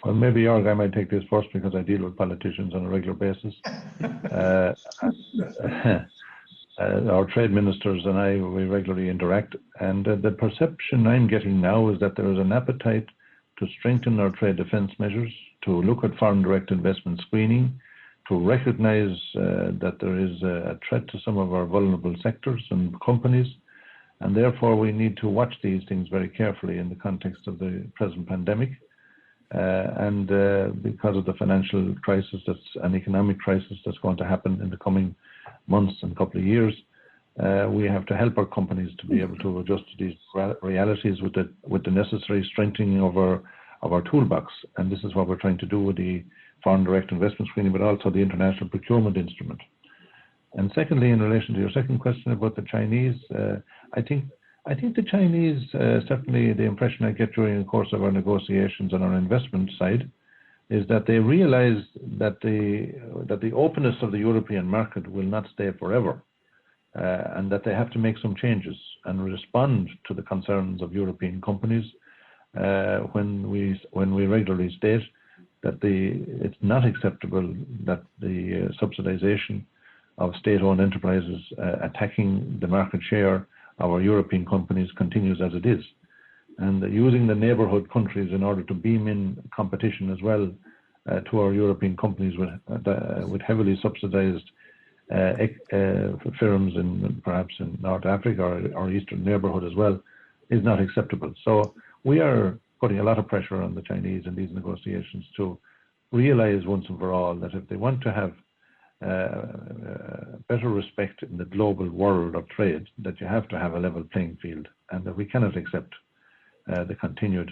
Well, maybe Joerg, I might take this first because I deal with politicians on a regular basis. Our trade ministers and I, we regularly interact, and the perception I'm getting now is that there is an appetite to strengthen our trade defense measures, to look at foreign direct investment screening, to recognize that there is a threat to some of our vulnerable sectors and companies, and therefore we need to watch these things very carefully in the context of the present pandemic. And because of the financial crisis and economic crisis that's going to happen in the coming months and couple of years, we have to help our companies to be able to adjust to these realities with the necessary strengthening of our toolbox. And this is what we're trying to do with the foreign direct investment screening, but also the international procurement instrument. And secondly, in relation to your second question about the Chinese, I think the Chinese, certainly the impression I get during the course of our negotiations on our investment side, is that they realize that the openness of the European market will not stay forever, and that they have to make some changes and respond to the concerns of European companies when we regularly state that it's not acceptable that the subsidization of state-owned enterprises attacking the market share of our European companies continues as it is. And using the neighborhood countries in order to beam in competition as well to our European companies with heavily subsidized firms perhaps in North Africa or Eastern neighborhood as well is not acceptable. So we are putting a lot of pressure on the Chinese in these negotiations to realize once and for all that if they want to have better respect in the global world of trade, that you have to have a level playing field, and that we cannot accept the continued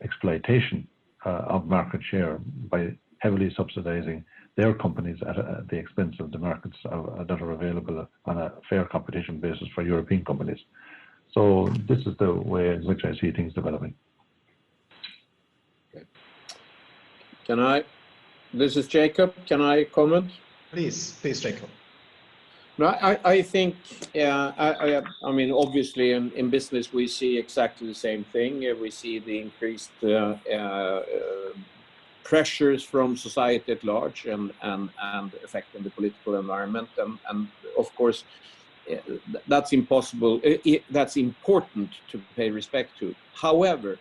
exploitation of market share by heavily subsidizing their companies at the expense of the markets that are available on a fair competition basis for European companies. So this is the way in which I see things developing. Can I This is Jacob. Can I comment? Please, Jacob. No, I think, I mean, obviously in business we see exactly the same thing. We see the increased pressures from society at large and affecting the political environment. And of course, that's impossible. That's important to pay respect to. However,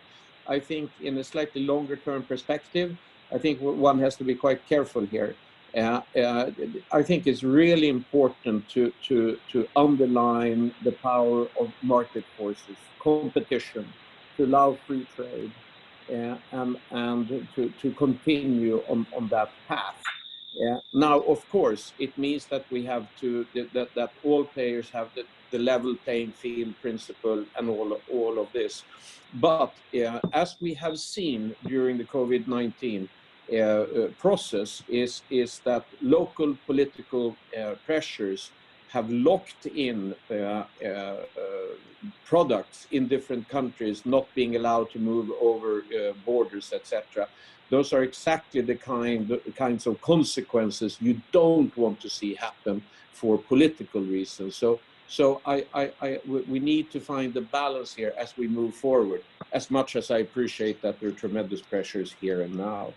I think in a slightly longer term perspective, I think one has to be quite careful here. I think it's really important to underline the power of market forces, competition, to allow free trade, and to continue on that path. Now, of course, it means that we have to that all players have the level playing field principle and all of this. But as we have seen during the COVID-19 process, is that local political pressures have locked in products in different countries not being allowed to move over borders, etc. Those are exactly the kinds of consequences you don't want to see happen for political reasons. So we need to find the balance here as we move forward, as much as I appreciate that there are tremendous pressures here and now.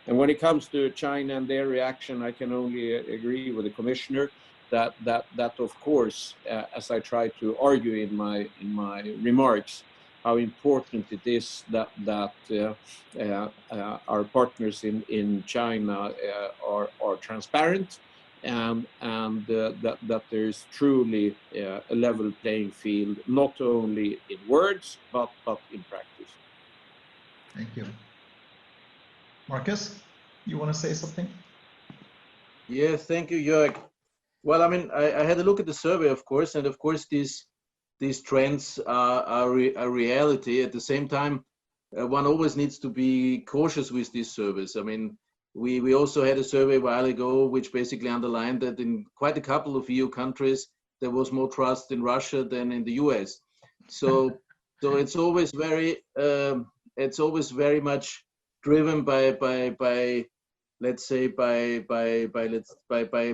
And when it comes to China and their reaction, I can only agree with the commissioner that of course, as I try to argue in my remarks, how important it is that our partners in China are transparent, and that there is truly a level playing field, not only in words but in practice. Thank you. Marcus, you want to say something? Yes, thank you, Jörg. Well, I mean, I had a look at the survey, of course, and of course these trends are a reality. At the same time, one always needs to be cautious with these surveys. I mean, we also had a survey a while ago which basically underlined that in quite a couple of EU countries there was more trust in Russia than in the US. So it's always very much driven by let's say by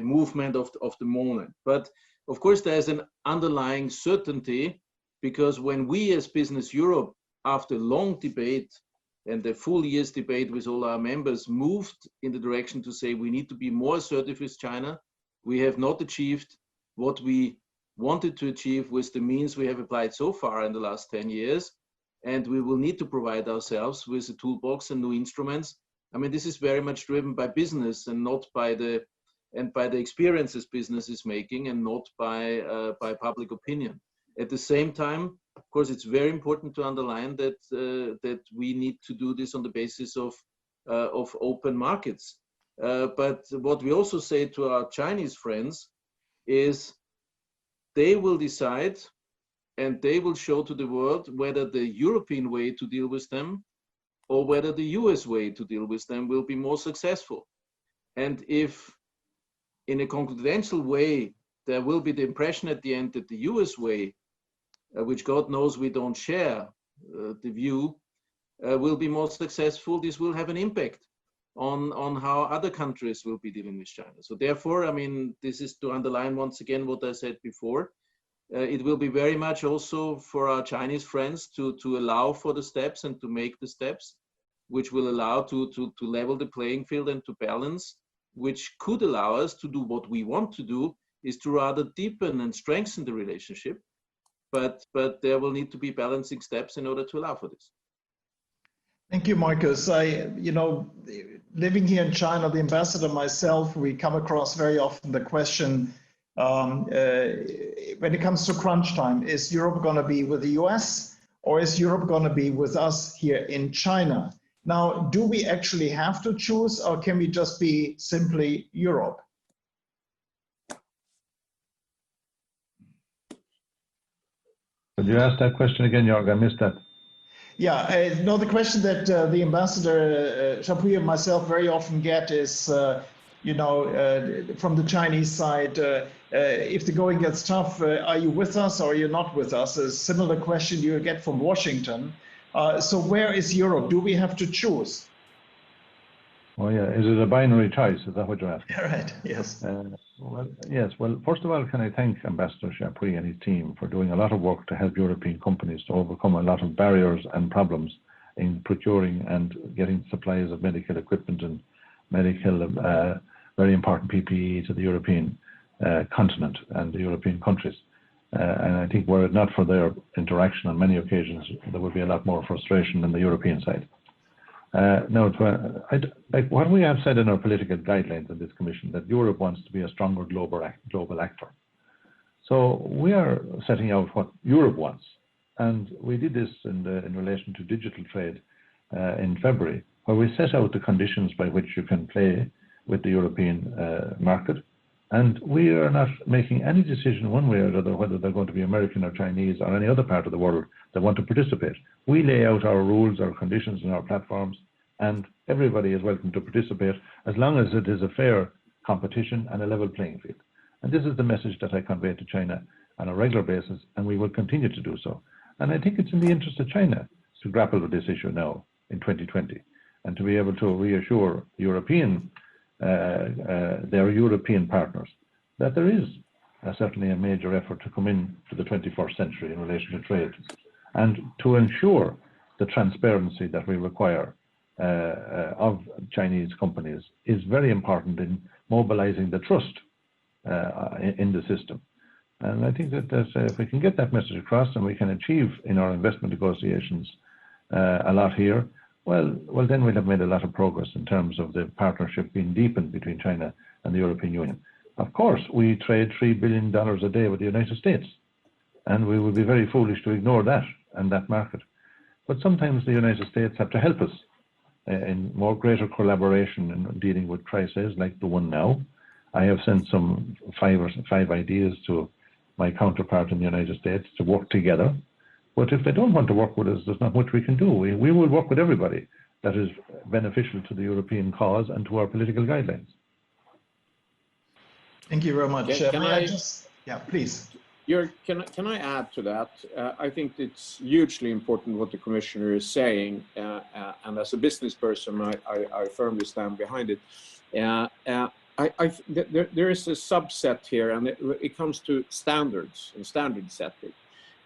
movement of the moment. But of course there's an underlying certainty, because when we as Business Europe, after long debate and the full year's debate with all our members, moved in the direction to say we need to be more assertive with China, we have not achieved what we wanted to achieve with the means we have applied so far in the last 10 years. And we will need to provide ourselves with a toolbox and new instruments. I mean, this is very much driven by business and not by the experiences business is making, and not by public opinion. At the same time, of course, it's very important to underline that we need to do this on the basis of open markets. But what we also say to our Chinese friends is they will decide, and they will show to the world whether the European way to deal with them or whether the US way to deal with them will be more successful. And if in a confidential way, there will be the impression at the end that the US way, which God knows we don't share the view, will be more successful, this will have an impact on how other countries will be dealing with China. So therefore, I mean, this is to underline once again what I said before. It will be very much also for our Chinese friends to allow for the steps and to make the steps, which will allow to level the playing field and to balance, which could allow us to do what we want to do, is to rather deepen and strengthen the relationship. But there will need to be balancing steps in order to allow for this. Thank you, Marcus. Living here in China, the ambassador myself, we come across very often the question, when it comes to crunch time, is Europe going to be with the US, or is Europe going to be with us here in China? Now, do we actually have to choose, or can we just be simply Europe? Could you ask that question again, Jörg? I missed that. Yeah, no, the question that the ambassador Chapuis and myself very often get is, from the Chinese side, if the going gets tough, are you with us or are you not with us? A similar question you get from Washington. So where is Europe? Do we have to choose? Oh yeah, is it a binary choice? Is that what you're asking? Right, yes. Well, yes. Well, first of all, can I thank Ambassador Chapuis and his team for doing a lot of work to help European companies to overcome a lot of barriers and problems in procuring and getting supplies of medical equipment and medical, very important PPE to the European continent and the European countries. And I think were it not for their interaction on many occasions, there would be a lot more frustration on the European side. Now, like what we have said in our political guidelines in this commission, that Europe wants to be a stronger global actor. So we are setting out what Europe wants. And we did this in relation to digital trade in February, where we set out the conditions by which you can play with the European market. And we are not making any decision one way or the other whether they're going to be American or Chinese or any other part of the world that want to participate. We lay out our rules, our conditions and our platforms, and everybody is welcome to participate as long as it is a fair competition and a level playing field. And this is the message that I convey to China on a regular basis, and we will continue to do so. And I think it's in the interest of China to grapple with this issue now in 2020 and to be able to reassure their European partners that there is certainly a major effort to come in to the 21st century in relation to trade and to ensure the transparency that we require of Chinese companies is very important in mobilizing the trust in the system. And I think that if we can get that message across and we can achieve in our investment negotiations a lot here, well, then we'll have made a lot of progress in terms of the partnership being deepened between China and the European Union. Of course, we trade $3 billion a day with the United States, and we would be very foolish to ignore that and that market. But sometimes the United States have to help us in more greater collaboration in dealing with crises like the one now. I have sent some five ideas to my counterpart in the United States to work together. But if they don't want to work with us, there's not much we can do. We will work with everybody that is beneficial to the European cause and to our political guidelines. Thank you very much. Can I yeah, please. Can I add to that? I think it's hugely important what the Commissioner is saying, and as a business person, I firmly stand behind it. There is a subset here, and it comes to standards and standard setting.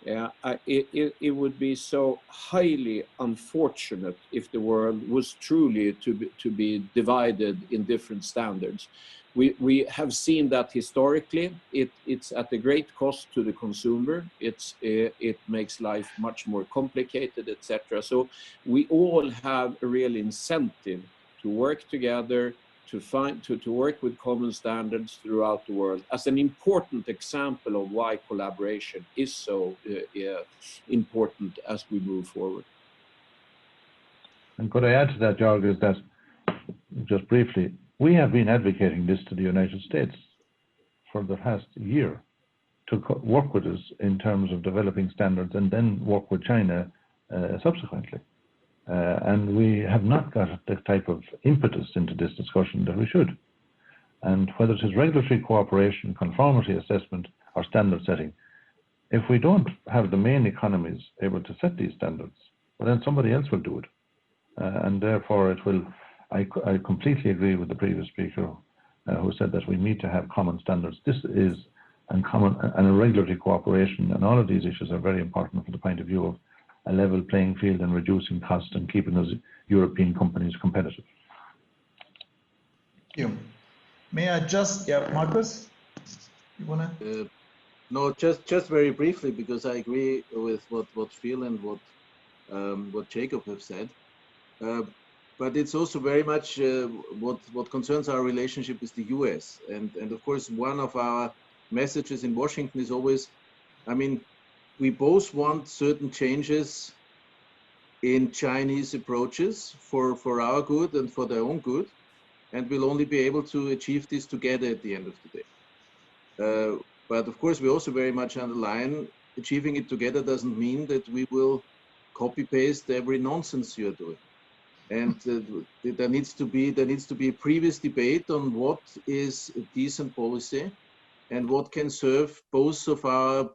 It would be so highly unfortunate if the world was truly to be divided in different standards. We have seen that historically. It's at a great cost to the consumer. It makes life much more complicated, etc. So we all have a real incentive to work together, to work with common standards throughout the world, as an important example of why collaboration is so important as we move forward. And could I add to that, Joerg, is that, just briefly, we have been advocating this to the United States for the past year to work with us in terms of developing standards and then work with China subsequently. And we have not got the type of impetus into this discussion that we should. And whether it is regulatory cooperation, conformity assessment, or standard setting, if we don't have the main economies able to set these standards, well, then somebody else will do it. And therefore it will, I completely agree with the previous speaker who said that we need to have common standards. This is and a regulatory cooperation, and all of these issues are very important from the point of view of a level playing field and reducing costs and keeping those European companies competitive. Thank you. May I just, yeah, Marcus, you wanna? No, just very briefly, because I agree with what Phil and what Jacob have said. But it's also very much what concerns our relationship with the US. And of course, one of our messages in Washington is always, I mean, we both want certain changes in Chinese approaches for our good and for their own good, and we'll only be able to achieve this together at the end of the day. But of course, we also very much underline achieving it together doesn't mean that we will copy-paste every nonsense you're doing. And there needs to be a previous debate on what is a decent policy and what can serve both of our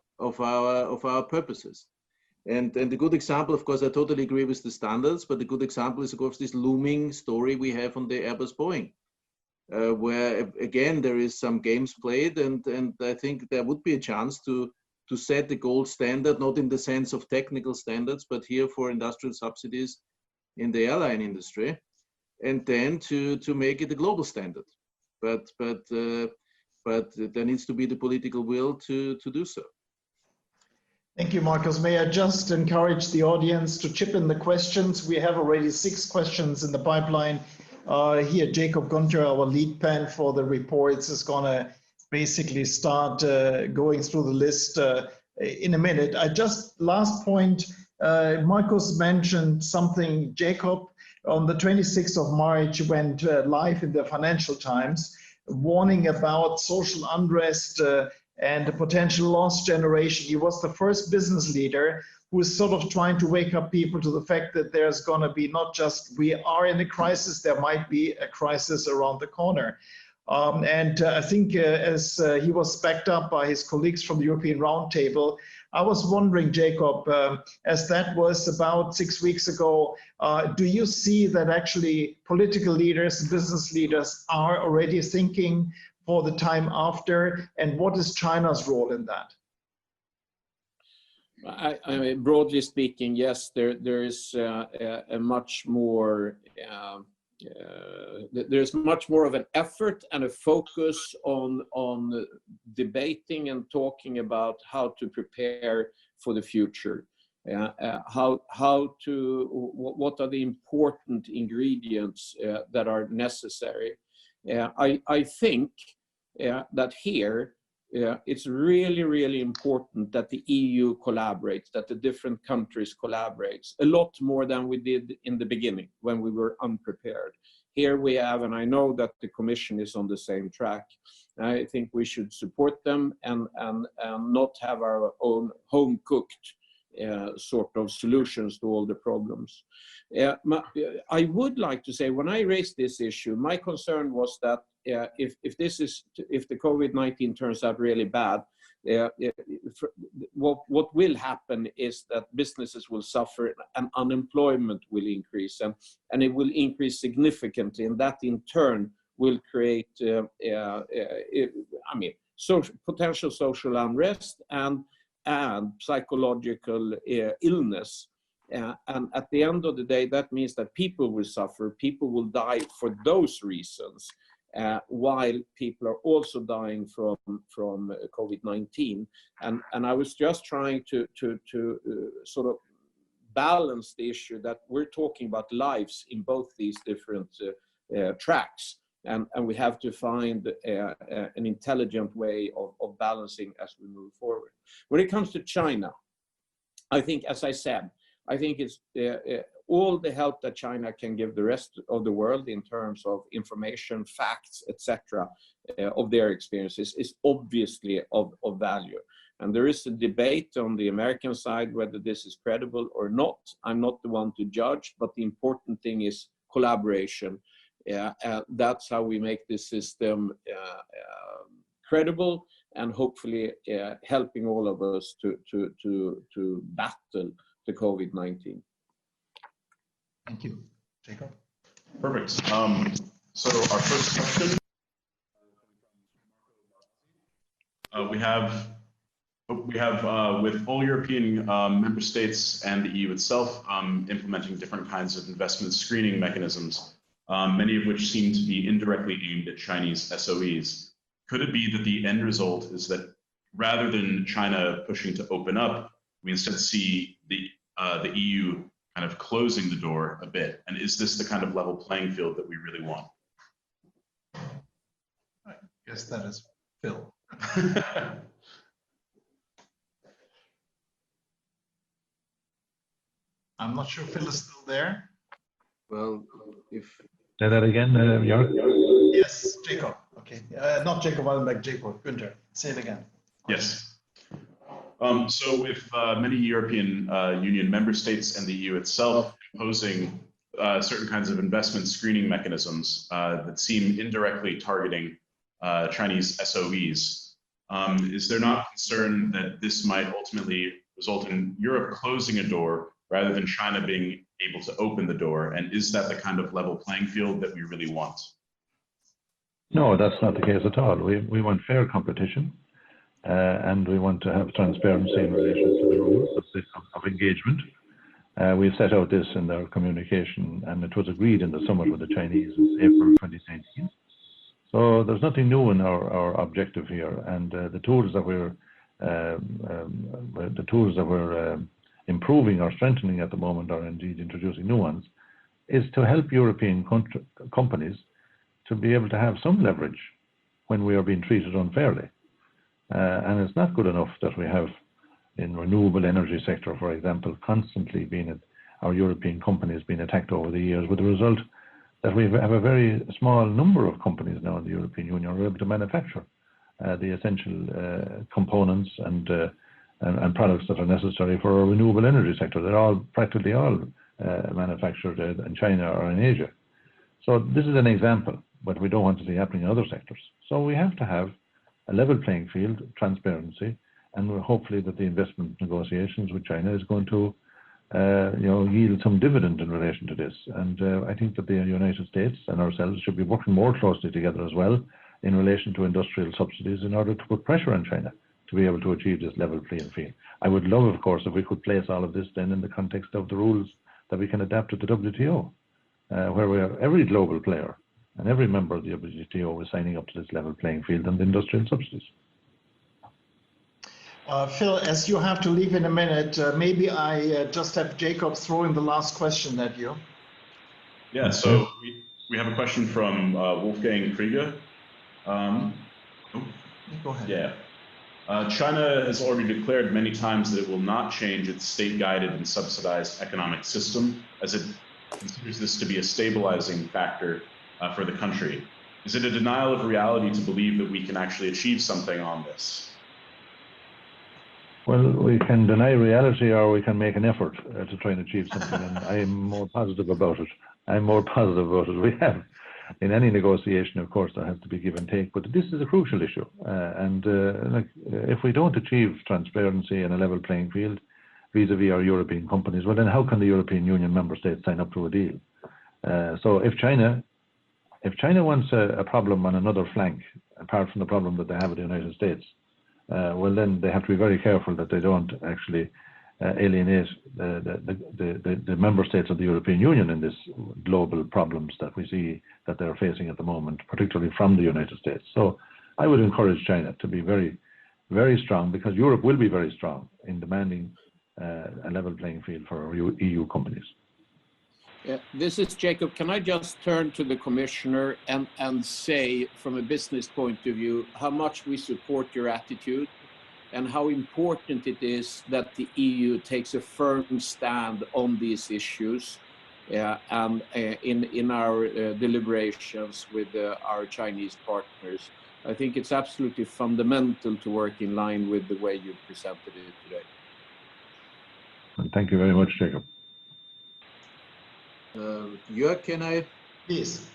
purposes. And the good example, of course, I totally agree with the standards, but the good example is, of course, this looming story we have on the Airbus Boeing, where, again, there is some games played, and I think there would be a chance to set the gold standard, not in the sense of technical standards, but here for industrial subsidies in the airline industry, and then to make it a global standard. But there needs to be the political will to do so. Thank you, Markus. May I just encourage the audience to chip in the questions? We have already 6 questions in the pipeline. Here, Jacob Gunther, our lead pen for the reports, is going to basically start going through the list in a minute. Last point, Markus mentioned something, Jacob, on the 26th of March went live in the Financial Times, warning about social unrest and a potential lost generation. He was the first business leader who is sort of trying to wake up people to the fact that there's going to be not just we are in a crisis, there might be a crisis around the corner. And I think as he was backed up by his colleagues from the European Roundtable, I was wondering, Jacob, as that was about 6 weeks ago, do you see that actually political leaders, business leaders are already thinking for the time after, and what is China's role in that? I mean, broadly speaking, yes, there is a much more there's much more of an effort and a focus on debating and talking about how to prepare for the future. What are the important ingredients that are necessary? I think that here it's really, really important that the EU collaborates, that the different countries collaborates a lot more than we did in the beginning when we were unprepared. Here we have, and I know that the Commission is on the same track. I think we should support them and not have our own home-cooked sort of solutions to all the problems. I would like to say, when I raised this issue, my concern was that if the COVID-19 turns out really bad, what will happen is that businesses will suffer and unemployment will increase, and it will increase significantly, and that in turn will create potential social unrest and psychological illness. And at the end of the day, that means that people will suffer, people will die for those reasons, while people are also dying from COVID-19. And I was just trying to sort of balance the issue that we're talking about lives in both these different tracks. And we have to find an intelligent way of balancing as we move forward. When it comes to China, I think, as I said, I think it's all the help that China can give the rest of the world in terms of information, facts, etc., of their experiences is obviously of value. And there is a debate on the American side whether this is credible or not. I'm not the one to judge, but the important thing is collaboration. That's how we make this system credible and hopefully helping all of us to battle the COVID-19. Thank you. Jacob? Perfect. So our first question, we have with all European member states and the EU itself implementing different kinds of investment screening mechanisms, many of which seem to be indirectly aimed at Chinese SOEs. Could it be that the end result is that rather than China pushing to open up, we instead see the EU kind of closing the door a bit? And is this the kind of level playing field that we really want? I guess that is Phil. I'm not sure Phil is still there. Well, if... Say that again, Jörg? Yes, Jacob. Okay. Not Jacob Wallenberg, Jacob Günther. Say it again. Yes. So with many European Union member states and the EU itself imposing certain kinds of investment screening mechanisms that seem indirectly targeting Chinese SOEs, is there not concern that this might ultimately result in Europe closing a door rather than China being able to open the door? And is that the kind of level playing field that we really want? No, that's not the case at all. We want fair competition, and we want to have transparency in relation to the rules of engagement. We set out this in our communication, and it was agreed in the summit with the Chinese in April 2019. So there's nothing new in our objective here, and the tools that we're improving or strengthening at the moment, or indeed introducing new ones, is to help European companies to be able to have some leverage when we are being treated unfairly. And it's not good enough that we have in renewable energy sector, for example, constantly our European companies being attacked over the years, with the result that we have a very small number of companies now in the European Union who are able to manufacture the essential components and products that are necessary for our renewable energy sector. They're practically all manufactured in China or in Asia. So this is an example, but we don't want to see happening in other sectors. So we have to have a level playing field, transparency, and we're hopefully that the investment negotiations with China is going to yield some dividend in relation to this. And I think that the United States and ourselves should be working more closely together as well in relation to industrial subsidies in order to put pressure on China to be able to achieve this level playing field. I would love, of course, if we could place all of this then in the context of the rules that we can adapt to the WTO, where we have every global player and every member of the WTO is signing up to this level playing field and the industrial subsidies. Phil, as you have to leave in a minute, maybe I just have Jacob throw in the last question at you. Yeah, so we have a question from Wolfgang Krieger. Go ahead. Yeah. China has already declared many times that it will not change its state-guided and subsidized economic system, as it considers this to be a stabilizing factor for the country. Is it a denial of reality to believe that we can actually achieve something on this? Well, we can deny reality or we can make an effort to try and achieve something, and I'm more positive about it. We have, in any negotiation, of course, there has to be give and take, but this is a crucial issue. If we don't achieve transparency and a level playing field vis-a-vis our European companies, well, then how can the European Union member states sign up to a deal? So if China wants a problem on another flank, apart from the problem that they have with the United States, well, then they have to be very careful that they don't actually alienate the member states of the European Union in this global problems that we see that they're facing at the moment, particularly from the United States. So I would encourage China to be very, very strong, because Europe will be very strong in demanding a level playing field for our EU companies. This is Jacob. Can I just turn to the Commissioner and say, from a business point of view, how much we support your attitude and how important it is that the EU takes a firm stand on these issues and in our deliberations with our Chinese partners. I think it's absolutely fundamental to work in line with the way you presented it today. Thank you very much, Jacob. Jörg, can I? Please.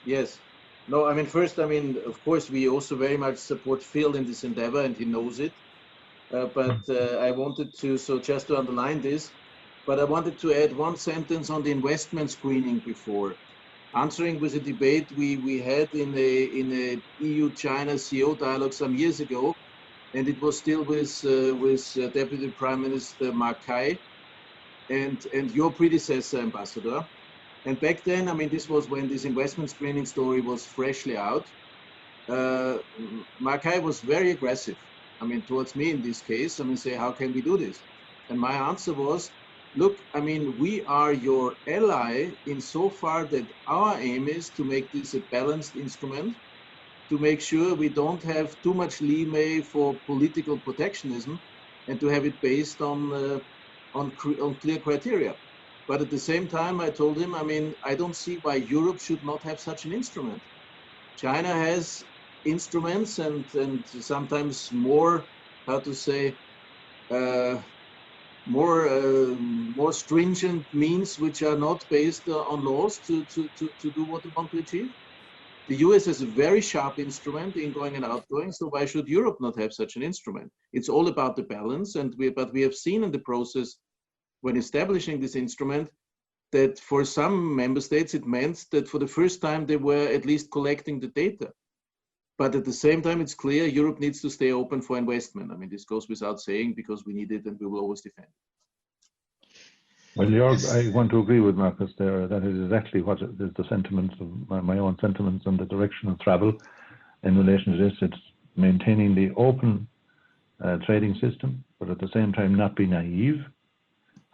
Yes. No, I mean, first, I mean, of course, we also very much support Phil in this endeavor, and he knows it. But I wanted to, so just to underline this, but I wanted to add one sentence on the investment screening before. Answering with a debate we had in a EU-China CEO dialogue some years ago, and it was still with Deputy Prime Minister Mark Kai and your predecessor, Ambassador. And back then, I mean, this was when this investment screening story was freshly out. Mark Kai was very aggressive, I mean, towards me in this case. I mean, say, how can we do this? And my answer was, look, I mean, we are your ally insofar that our aim is to make this a balanced instrument, to make sure we don't have too much leeway for political protectionism, and to have it based on clear criteria. But at the same time, I told him, I mean, I don't see why Europe should not have such an instrument. China has instruments and sometimes more, how to say, more stringent means which are not based on laws to do what we want to achieve. The US has a very sharp instrument, ingoing and outgoing, so why should Europe not have such an instrument? It's all about the balance, but we have seen in the process when establishing this instrument that for some member states it meant that for the first time they were at least collecting the data. But at the same time, it's clear Europe needs to stay open for investment. I mean, this goes without saying because we need it and we will always defend it. Well, Jörg, I want to agree with Marcus there. That is exactly what is the sentiments of my own sentiments and the direction of travel in relation to this. It's maintaining the open trading system, but at the same time not be naive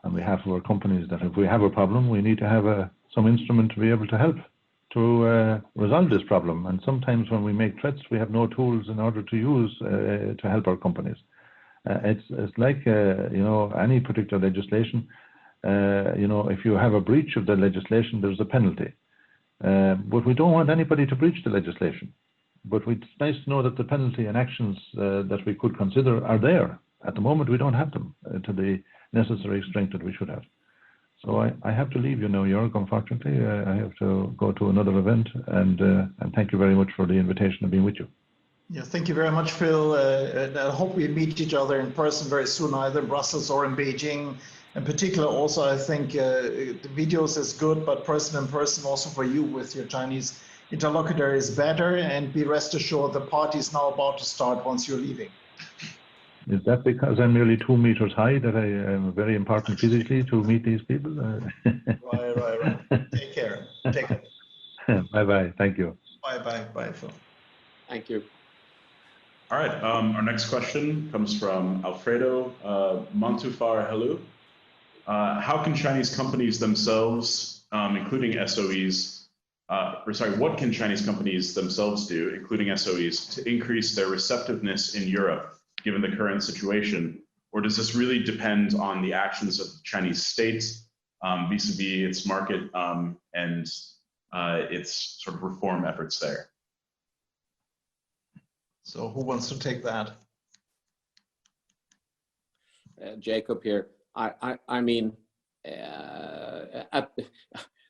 on behalf of our companies that if we have a problem, we need to have some instrument to be able to help to resolve this problem. And sometimes when we make threats, we have no tools in order to use to help our companies. It's like any particular legislation. If you have a breach of the legislation, there's a penalty. But we don't want anybody to breach the legislation. But it's nice to know that the penalty and actions that we could consider are there. At the moment, we don't have them to the necessary strength that we should have. So I have to leave you now, Jörg, unfortunately. I have to go to another event, and thank you very much for the invitation and being with you. Yeah, thank you very much, Phil. I hope we meet each other in person very soon, either in Brussels or in Beijing. In particular, also, I think the videos is good, but person in person also for you with your Chinese interlocutor is better. And be rest assured, the party is now about to start once you're leaving. Is that because I'm nearly 2 meters high that I am very important physically to meet these people? Right. Take care. Take care. Bye-bye. Thank you. Bye, Phil. Thank you. All right. Our next question comes from Alfredo Montufar Helu. How can Chinese companies themselves, including SOEs, what can Chinese companies themselves do, including SOEs, to increase their receptiveness in Europe, given the current situation? Or does this really depend on the actions of the Chinese state vis-a-vis its market and its sort of reform efforts there? So who wants to take that? Jacob here. I mean,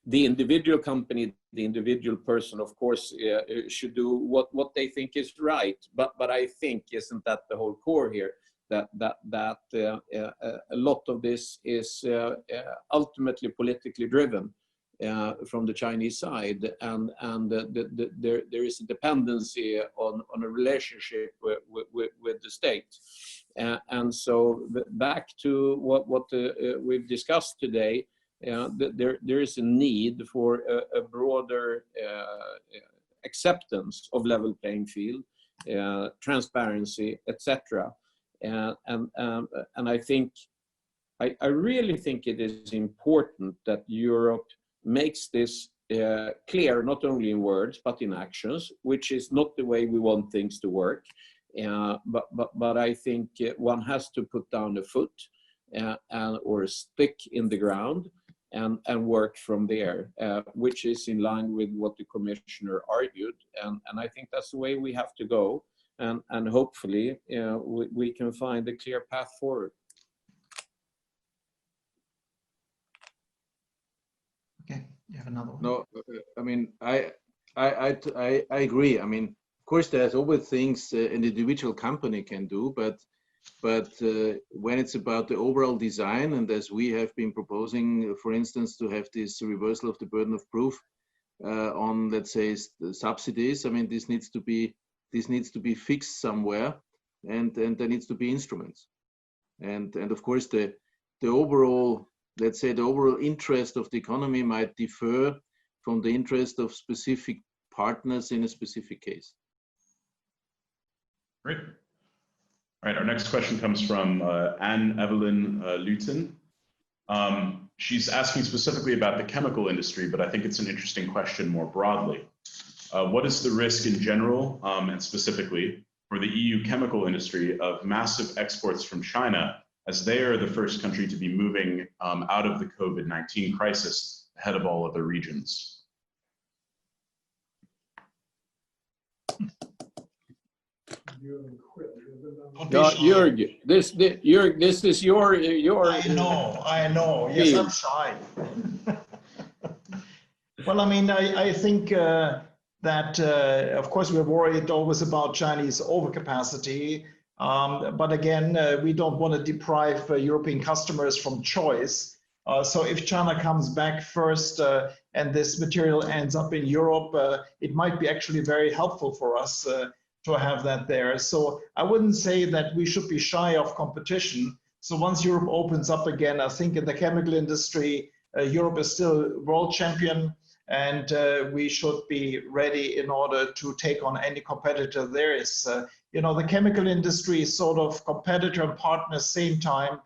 the individual company, the individual person, of course, should do what they think is right. But I think, isn't that the whole core here? That a lot of this is ultimately politically driven from the Chinese side, and there is a dependency on a relationship with the state. And so back to what we've discussed today, there is a need for a broader acceptance of level playing field, transparency, etc. And I think, I really think it is important that Europe makes this clear, not only in words, but in actions, which is not the way we want things to work. But I think one has to put down a foot or a stick in the ground and work from there, which is in line with what the commissioner argued. And I think that's the way we have to go. And hopefully we can find a clear path forward. Okay, you have another one. No, I mean, I agree. I mean, of course, there's always things an individual company can do, but when it's about the overall design, and as we have been proposing, for instance, to have this reversal of the burden of proof on, let's say, subsidies, I mean, this needs to be fixed somewhere, and there needs to be instruments, and of course the overall, let's say, the overall interest of the economy might differ from the interest of specific partners in a specific case. Great. All right, our next question comes from Anne-Evelyn Luton. She's asking specifically about the chemical industry, but I think it's an interesting question more broadly. What is the risk in general and specifically for the EU chemical industry of massive exports from China, as they are the first country to be moving out of the COVID-19 crisis ahead of all other regions? Jörg, this is your. I know. Yes, I'm shy. Well, I mean, I think that, of course, we're worried always about Chinese overcapacity. But again, we don't want to deprive European customers from choice. So if China comes back first and this material ends up in Europe, it might be actually very helpful for us to have that there. So I wouldn't say that we should be shy of competition. So once Europe opens up again, I think in the chemical industry, Europe is still world champion, and we should be ready in order to take on any competitor there is. You know, the chemical industry is sort of competitor and partner same time,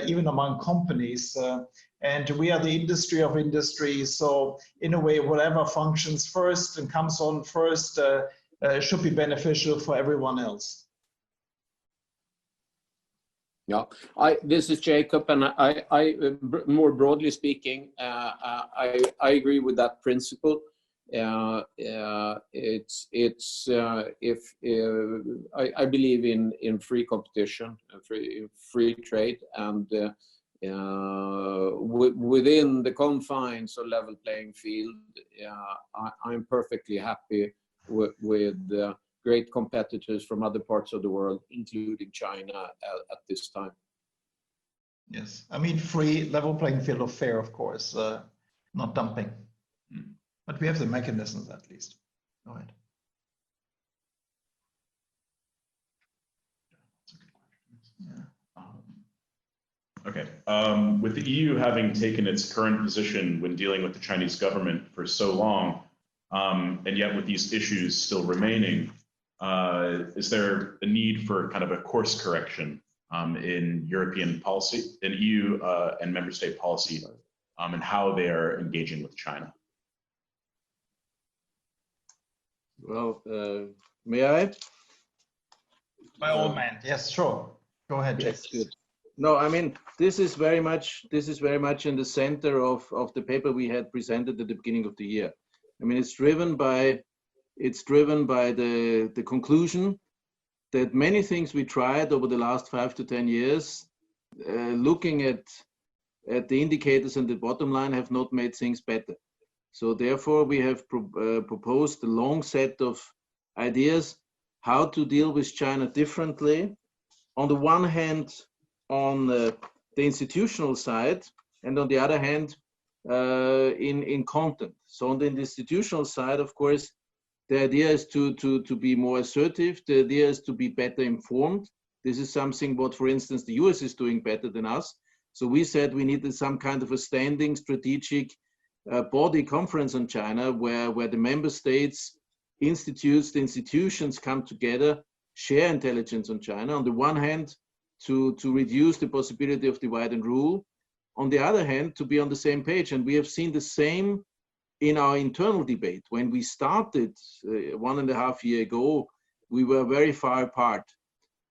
even among companies. And we are the industry of industries. So in a way, whatever functions first and comes on first should be beneficial for everyone else. Yeah, this is Jacob, and I more broadly speaking, I agree with that principle. I believe in free competition, free trade, and within the confines of level playing field, I'm perfectly happy with great competitors from other parts of the world, including China at this time. Yes, I mean free level playing field of fair, of course, not dumping. But we have the mechanisms at least. Go ahead. Okay. With the EU having taken its current position when dealing with the Chinese government for so long, and yet with these issues still remaining, is there a need for kind of a course correction in European policy, in EU and member state policy, and how they are engaging with China? Well, may I? By all means, yes, sure. Go ahead, James. Yes, good. No, I mean, this is very much in the center of the paper we had presented at the beginning of the year. I mean, it's driven by the conclusion that many things we tried over the last 5 to 10 years, looking at the indicators and the bottom line, have not made things better. So therefore, we have proposed a long set of ideas how to deal with China differently. On the one hand, on the institutional side, and on the other hand, in content. So on the institutional side, of course, the idea is to be more assertive. The idea is to be better informed. This is something what, for instance, the US is doing better than us. So we said we needed some kind of a standing strategic body conference on China where the member states, institutes, the institutions come together, share intelligence on China. On the one hand, to reduce the possibility of divide and rule. On the other hand, to be on the same page. And we have seen the same in our internal debate. When we started 1.5 years ago, we were very far apart.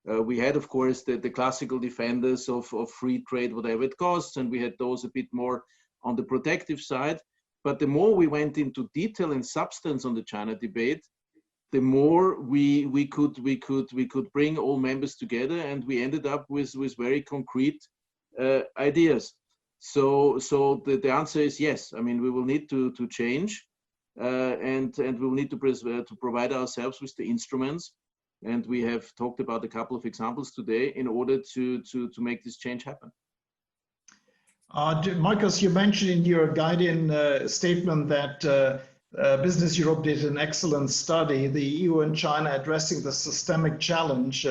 We had, of course, the classical defenders of free trade, whatever it costs, and we had those a bit more on the protective side. But the more we went into detail and substance on the China debate, the more we could bring all members together, and we ended up with very concrete ideas. So the answer is yes. I mean, we will need to change, and we will need to provide ourselves with the instruments. And we have talked about a couple of examples today in order to make this change happen. Marcus, you mentioned in your guiding statement that Business Europe did an excellent study, the EU and China addressing the systemic challenge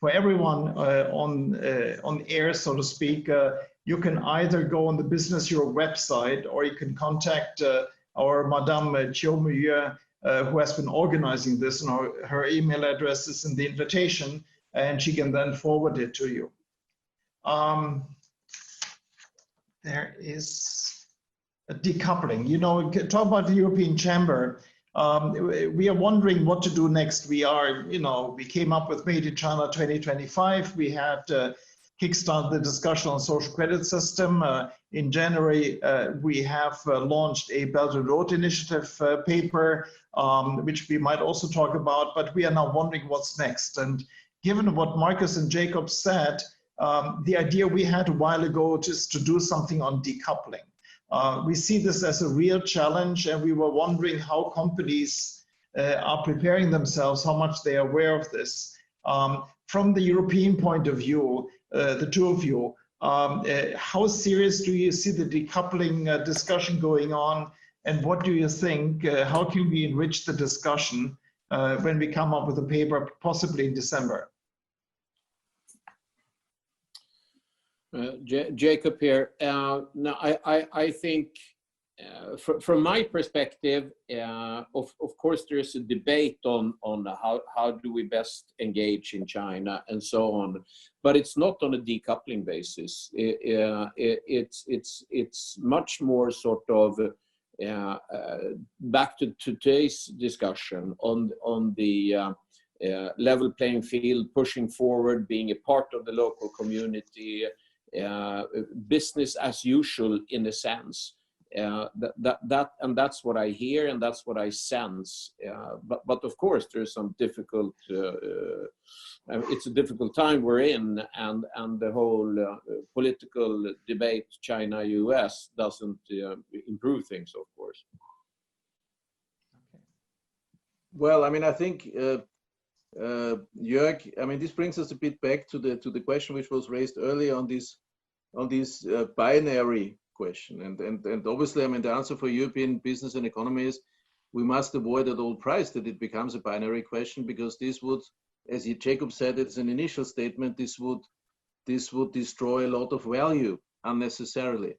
for everyone on air, so to speak. You can either go on the Business Europe website, or you can contact our Madame Chiomue, who has been organizing this, and her email address is in the invitation, and she can then forward it to you. There is a decoupling. You know, talk about the European Chamber. We are wondering what to do next. We came up with Made in China 2025. We had kickstarted the discussion on social credit system. In January, we have launched a Belt and Road Initiative paper, which we might also talk about, but we are now wondering what's next. And given what Marcus and Jacob said, the idea we had a while ago is to do something on decoupling. We see this as a real challenge, and we were wondering how companies are preparing themselves, how much they are aware of this. From the European point of view, the two of you, how serious do you see the decoupling discussion going on, and what do you think? How can we enrich the discussion when we come up with a paper, possibly in December? Jacob here. No, I think from my perspective, of course, there is a debate on how do we best engage in China and so on, but it's not on a decoupling basis. It's much more sort of back to today's discussion on the level playing field, pushing forward, being a part of the local community, business as usual in a sense. And that's what I hear, and that's what I sense. But of course, there's some difficult. It's a difficult time we're in, and the whole political debate, China-US, doesn't improve things, of course. Well, I mean, I think Jörg, I mean, this brings us a bit back to the question which was raised earlier on this binary question, and obviously, I mean, the answer for European business and economy is we must avoid at all price that it becomes a binary question, because this would, as Jacob said, it's an initial statement, this would destroy a lot of value unnecessarily.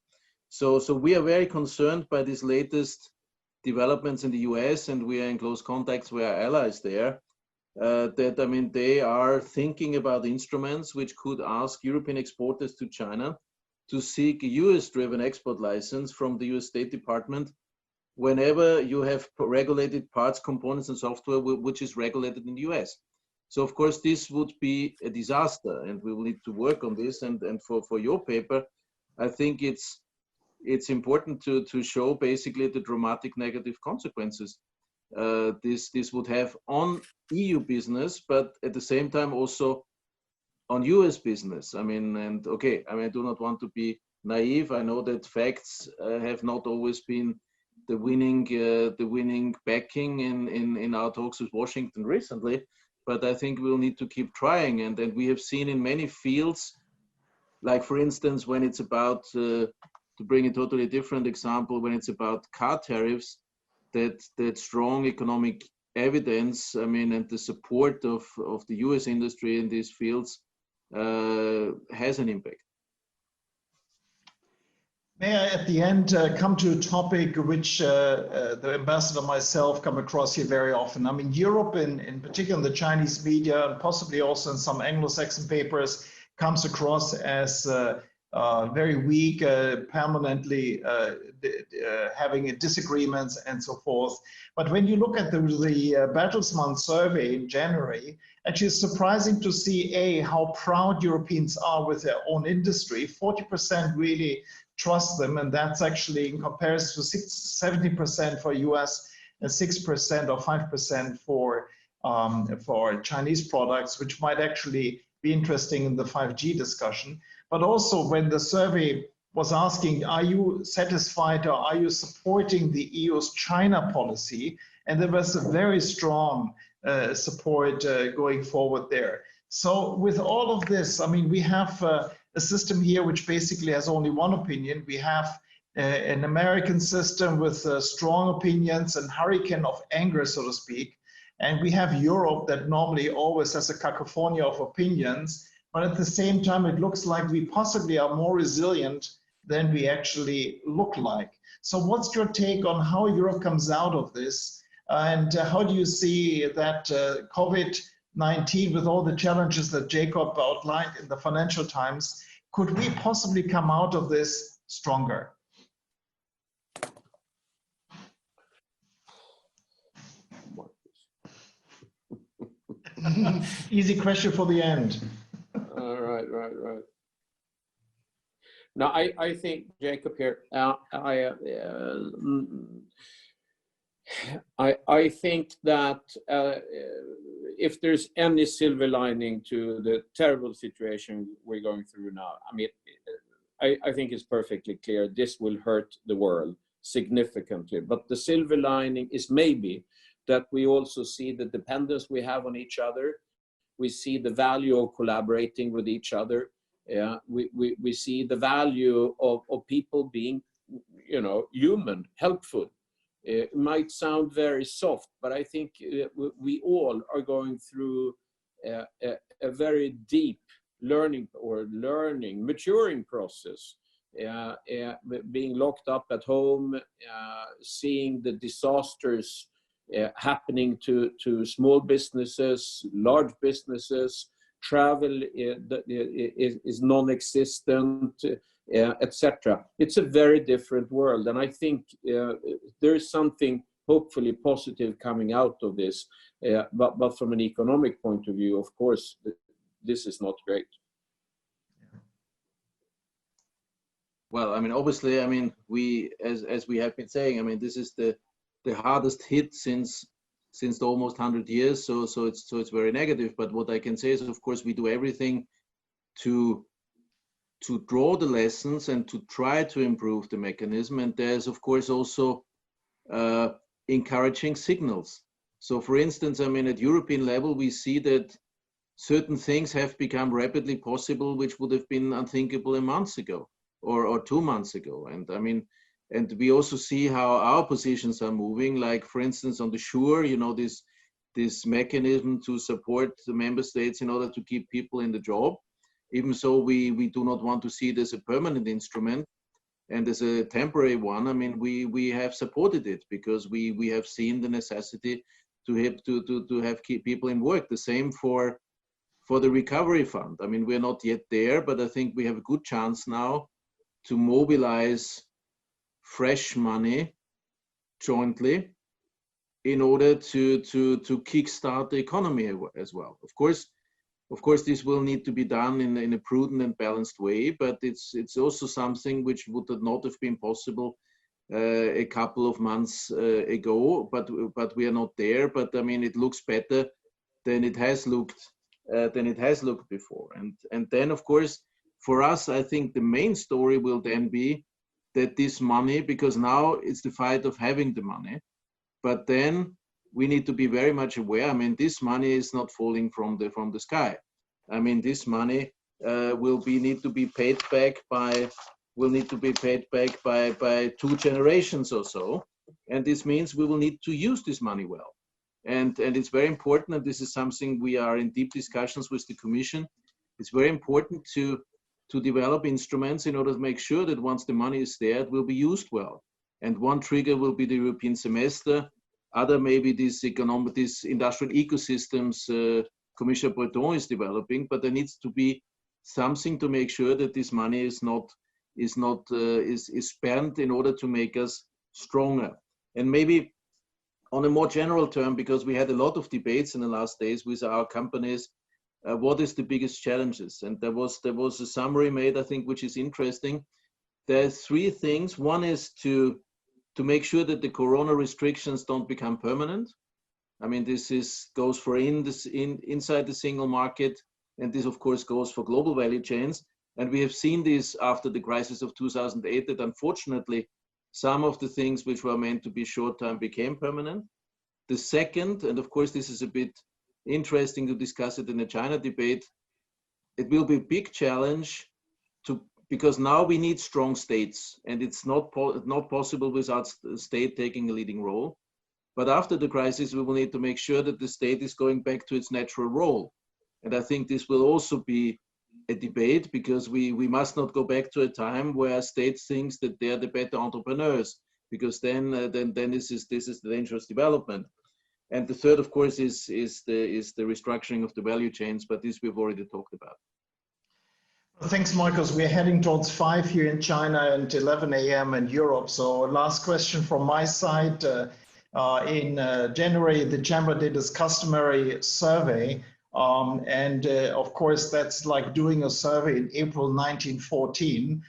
So we are very concerned by these latest developments in the US, and we are in close contacts with our allies there. That, I mean, they are thinking about instruments which could ask European exporters to China to seek a US-driven export license from the US State Department whenever you have regulated parts, components, and software which is regulated in the US. So, of course, this would be a disaster, and we will need to work on this. And for your paper, I think it's important to show basically the dramatic negative consequences this would have on EU business, but at the same time also on US business. I mean, and okay, I mean, I do not want to be naive. I know that facts have not always been the winning backing in our talks with Washington recently, but I think we'll need to keep trying. And then we have seen in many fields, like for instance, when it's about, to bring a totally different example, when it's about car tariffs, that strong economic evidence, I mean, and the support of the US industry in these fields has an impact. May I, at the end, come to a topic which the ambassador and myself come across here very often. I mean, Europe, in particular in the Chinese media, and possibly also in some Anglo-Saxon papers, comes across as very weak, permanently having disagreements and so forth. But when you look at the Bertelsmann survey in January, actually it's surprising to see how proud Europeans are with their own industry. 40% really trust them, and that's actually in comparison to 70% for US and 6% or 5% for Chinese products, which might actually be interesting in the 5G discussion. But also when the survey was asking, are you satisfied or are you supporting the EU's China policy? And there was a very strong support going forward there. So with all of this, I mean, we have a system here which basically has only one opinion. We have an American system with strong opinions and hurricane of anger, so to speak. And we have Europe that normally always has a cacophony of opinions. But at the same time, it looks like we possibly are more resilient than we actually look like. So what's your take on how Europe comes out of this? And how do you see that COVID-19, with all the challenges that Jacob outlined in the Financial Times, could we possibly come out of this stronger? Easy question for the end. Right. Now, I think, Jacob here, I think that if there's any silver lining to the terrible situation we're going through now, I mean, I think it's perfectly clear this will hurt the world significantly. But the silver lining is maybe that we also see the dependence we have on each other. We see the value of collaborating with each other. We see the value of people being, human, helpful. It might sound very soft, but I think we all are going through a very deep maturing process. Being locked up at home, seeing the disasters happening to small businesses, large businesses, travel is non-existent, etc. It's a very different world, and I think there is something hopefully positive coming out of this. But from an economic point of view, of course, this is not great. Well, I mean, obviously, I mean, we, as we have been saying, I mean, this is the hardest hit since almost 100 years. So it's very negative. But what I can say is, of course, we do everything to draw the lessons and to try to improve the mechanism. And there's, of course, also encouraging signals. So, for instance, I mean, at European level, we see that certain things have become rapidly possible, which would have been unthinkable a month ago or 2 months ago. And I mean, and we also see how our positions are moving, like, for instance, on the SURE, this mechanism to support the member states in order to keep people in the job. Even so, we do not want to see it as a permanent instrument and as a temporary one. I mean, we have supported it because we have seen the necessity to have keep people in work. The same for the recovery fund. I mean, we're not yet there, but I think we have a good chance now to mobilize fresh money jointly in order to kickstart the economy as well. Of course, this will need to be done in a prudent and balanced way, but it's also something which would not have been possible a couple of months ago. But we are not there. But I mean, it looks better than it has looked before. And then, of course, for us, I think the main story will then be that this money, because now it's the fight of having the money, but then we need to be very much aware. I mean, this money is not falling from the sky. I mean, this money will need to be paid back by 2 generations or so, and this means we will need to use this money well. And it's very important, and this is something we are in deep discussions with the Commission. It's very important to develop instruments in order to make sure that once the money is there, it will be used well. And one trigger will be the European semester. Other maybe these industrial ecosystems Commissioner Breton is developing, but there needs to be something to make sure that this money is spent in order to make us stronger. And maybe on a more general term, because we had a lot of debates in the last days with our companies, what is the biggest challenges? And there was a summary made, I think, which is interesting. There's 3 things. One is to make sure that the corona restrictions don't become permanent. I mean, this goes for inside the single market, and this, of course, goes for global value chains. And we have seen this after the crisis of 2008, that unfortunately, some of the things which were meant to be short-term became permanent. The second, and of course, this is a bit interesting to discuss it in the China debate, it will be a big challenge because now we need strong states, and it's not possible without the state taking a leading role. But after the crisis, we will need to make sure that the state is going back to its natural role. And I think this will also be a debate, because we must not go back to a time where states think that they're the better entrepreneurs, because then this is the dangerous development. And the third, of course, is the restructuring of the value chains, but this we've already talked about. Thanks, Marcus. We're heading towards 5 here in China and 11 a.m. in Europe. So last question from my side. In January, the Chamber did its customary survey. Of course, that's like doing a survey in April 1914.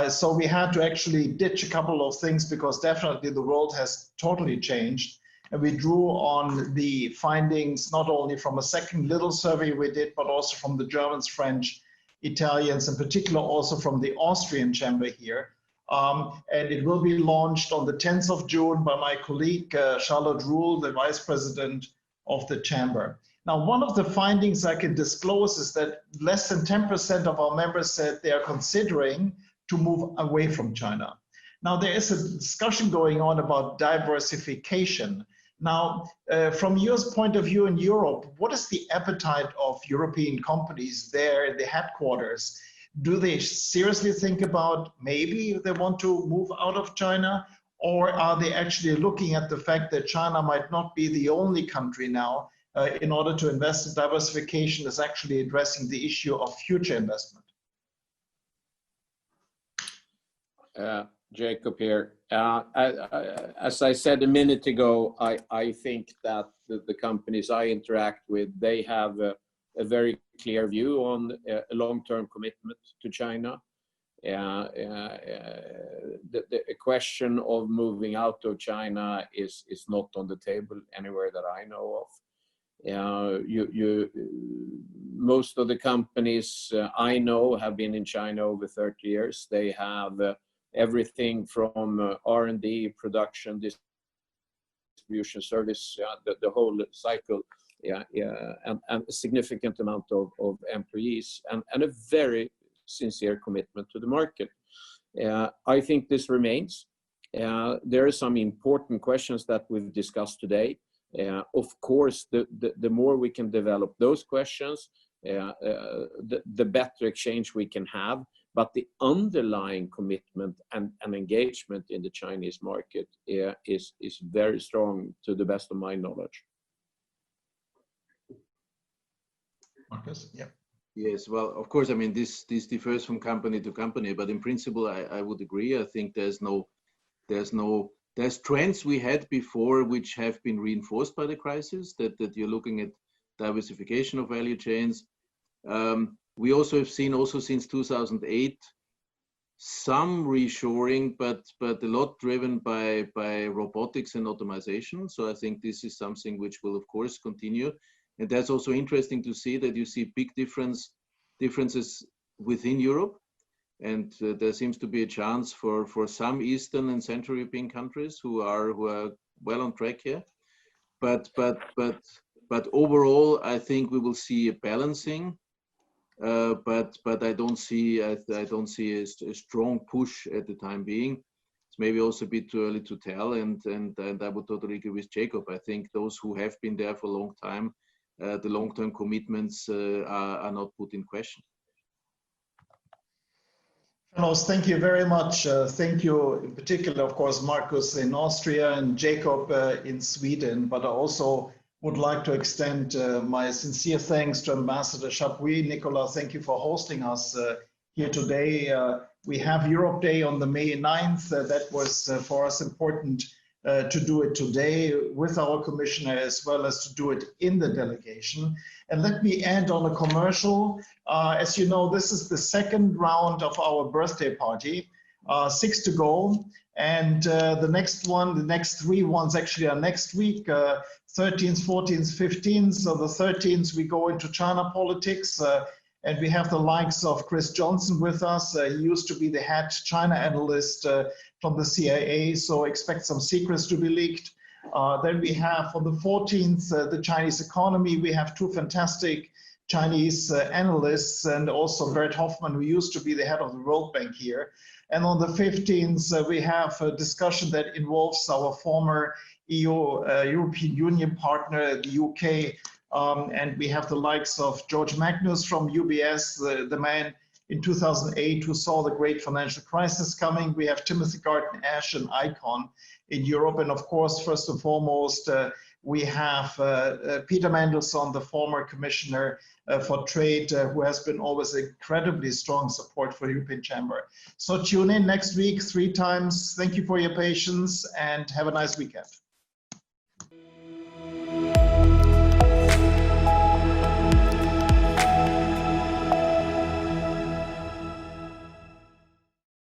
So we had to actually ditch a couple of things, because definitely the world has totally changed. And we drew on the findings not only from a second little survey we did, but also from the Germans, French, Italians, in particular also from the Austrian Chamber here. and it will be launched on the 10th of June by my colleague, Charlotte Ruhl, the Vice President of the Chamber. Now, one of the findings I can disclose is that less than 10% of our members said they are considering to move away from China. Now, there is a discussion going on about diversification. Now, from your point of view in Europe, what is the appetite of European companies there in the headquarters? Do they seriously think about maybe they want to move out of China? Or are they actually looking at the fact that China might not be the only country now in order to invest in diversification is actually addressing the issue of future investment? Jacob here. As I said a minute ago, I think that the companies I interact with, they have a very clear view on a long-term commitment to China. The question of moving out of China is not on the table anywhere that I know of. Most of the companies I know have been in China over 30 years. They have everything from R&D, production, distribution, service, the whole cycle, and a significant amount of employees, and a very sincere commitment to the market. I think this remains. There are some important questions that we've discussed today. Of course, the more we can develop those questions, the better exchange we can have. But the underlying commitment and engagement in the Chinese market is very strong, to the best of my knowledge. Marcus, yeah. Yes, well, of course, I mean, this differs from company to company, but in principle, I would agree. I think there's trends we had before which have been reinforced by the crisis, that you're looking at diversification of value chains. We also have seen since 2008 some reshoring, but a lot driven by robotics and automation. So I think this is something which will, of course, continue. And that's also interesting to see that you see big differences within Europe. And there seems to be a chance for some Eastern and Central European countries who are well on track here. But overall, I think we will see a balancing. But I don't see a strong push at the time being. It's maybe also a bit too early to tell, and I would totally agree with Jacob. I think those who have been there for a long time, the long-term commitments are not put in question. Fellows, thank you very much. Thank you in particular, of course, Marcus in Austria and Jacob in Sweden, but I also would like to extend my sincere thanks to Ambassador Chapuis. Nicola, thank you for hosting us here today. We have Europe Day on the May 9th. That was for us important to do it today with our commissioner, as well as to do it in the delegation. And let me end on a commercial. As you know, this is the second round of our birthday party, 6 to go. And the next three ones actually are next week, 13th, 14th, 15th. So the 13th, we go into China politics. And we have the likes of Chris Johnson with us. He used to be the head China analyst from the CIA, so expect some secrets to be leaked. Then we have on the 14th, the Chinese economy. We have two fantastic Chinese analysts, and also Bert Hoffman, who used to be the head of the World Bank here. And on the 15th, we have a discussion that involves our former European Union partner, the UK. And we have the likes of George Magnus from UBS, the man in 2008 who saw the great financial crisis coming. We have Timothy Garton Ash, an icon in Europe. And of course, first and foremost, we have Peter Mandelson, the former commissioner for trade, who has been always incredibly strong support for the European Chamber. So tune in next week 3 times. Thank you for your patience and have a nice weekend.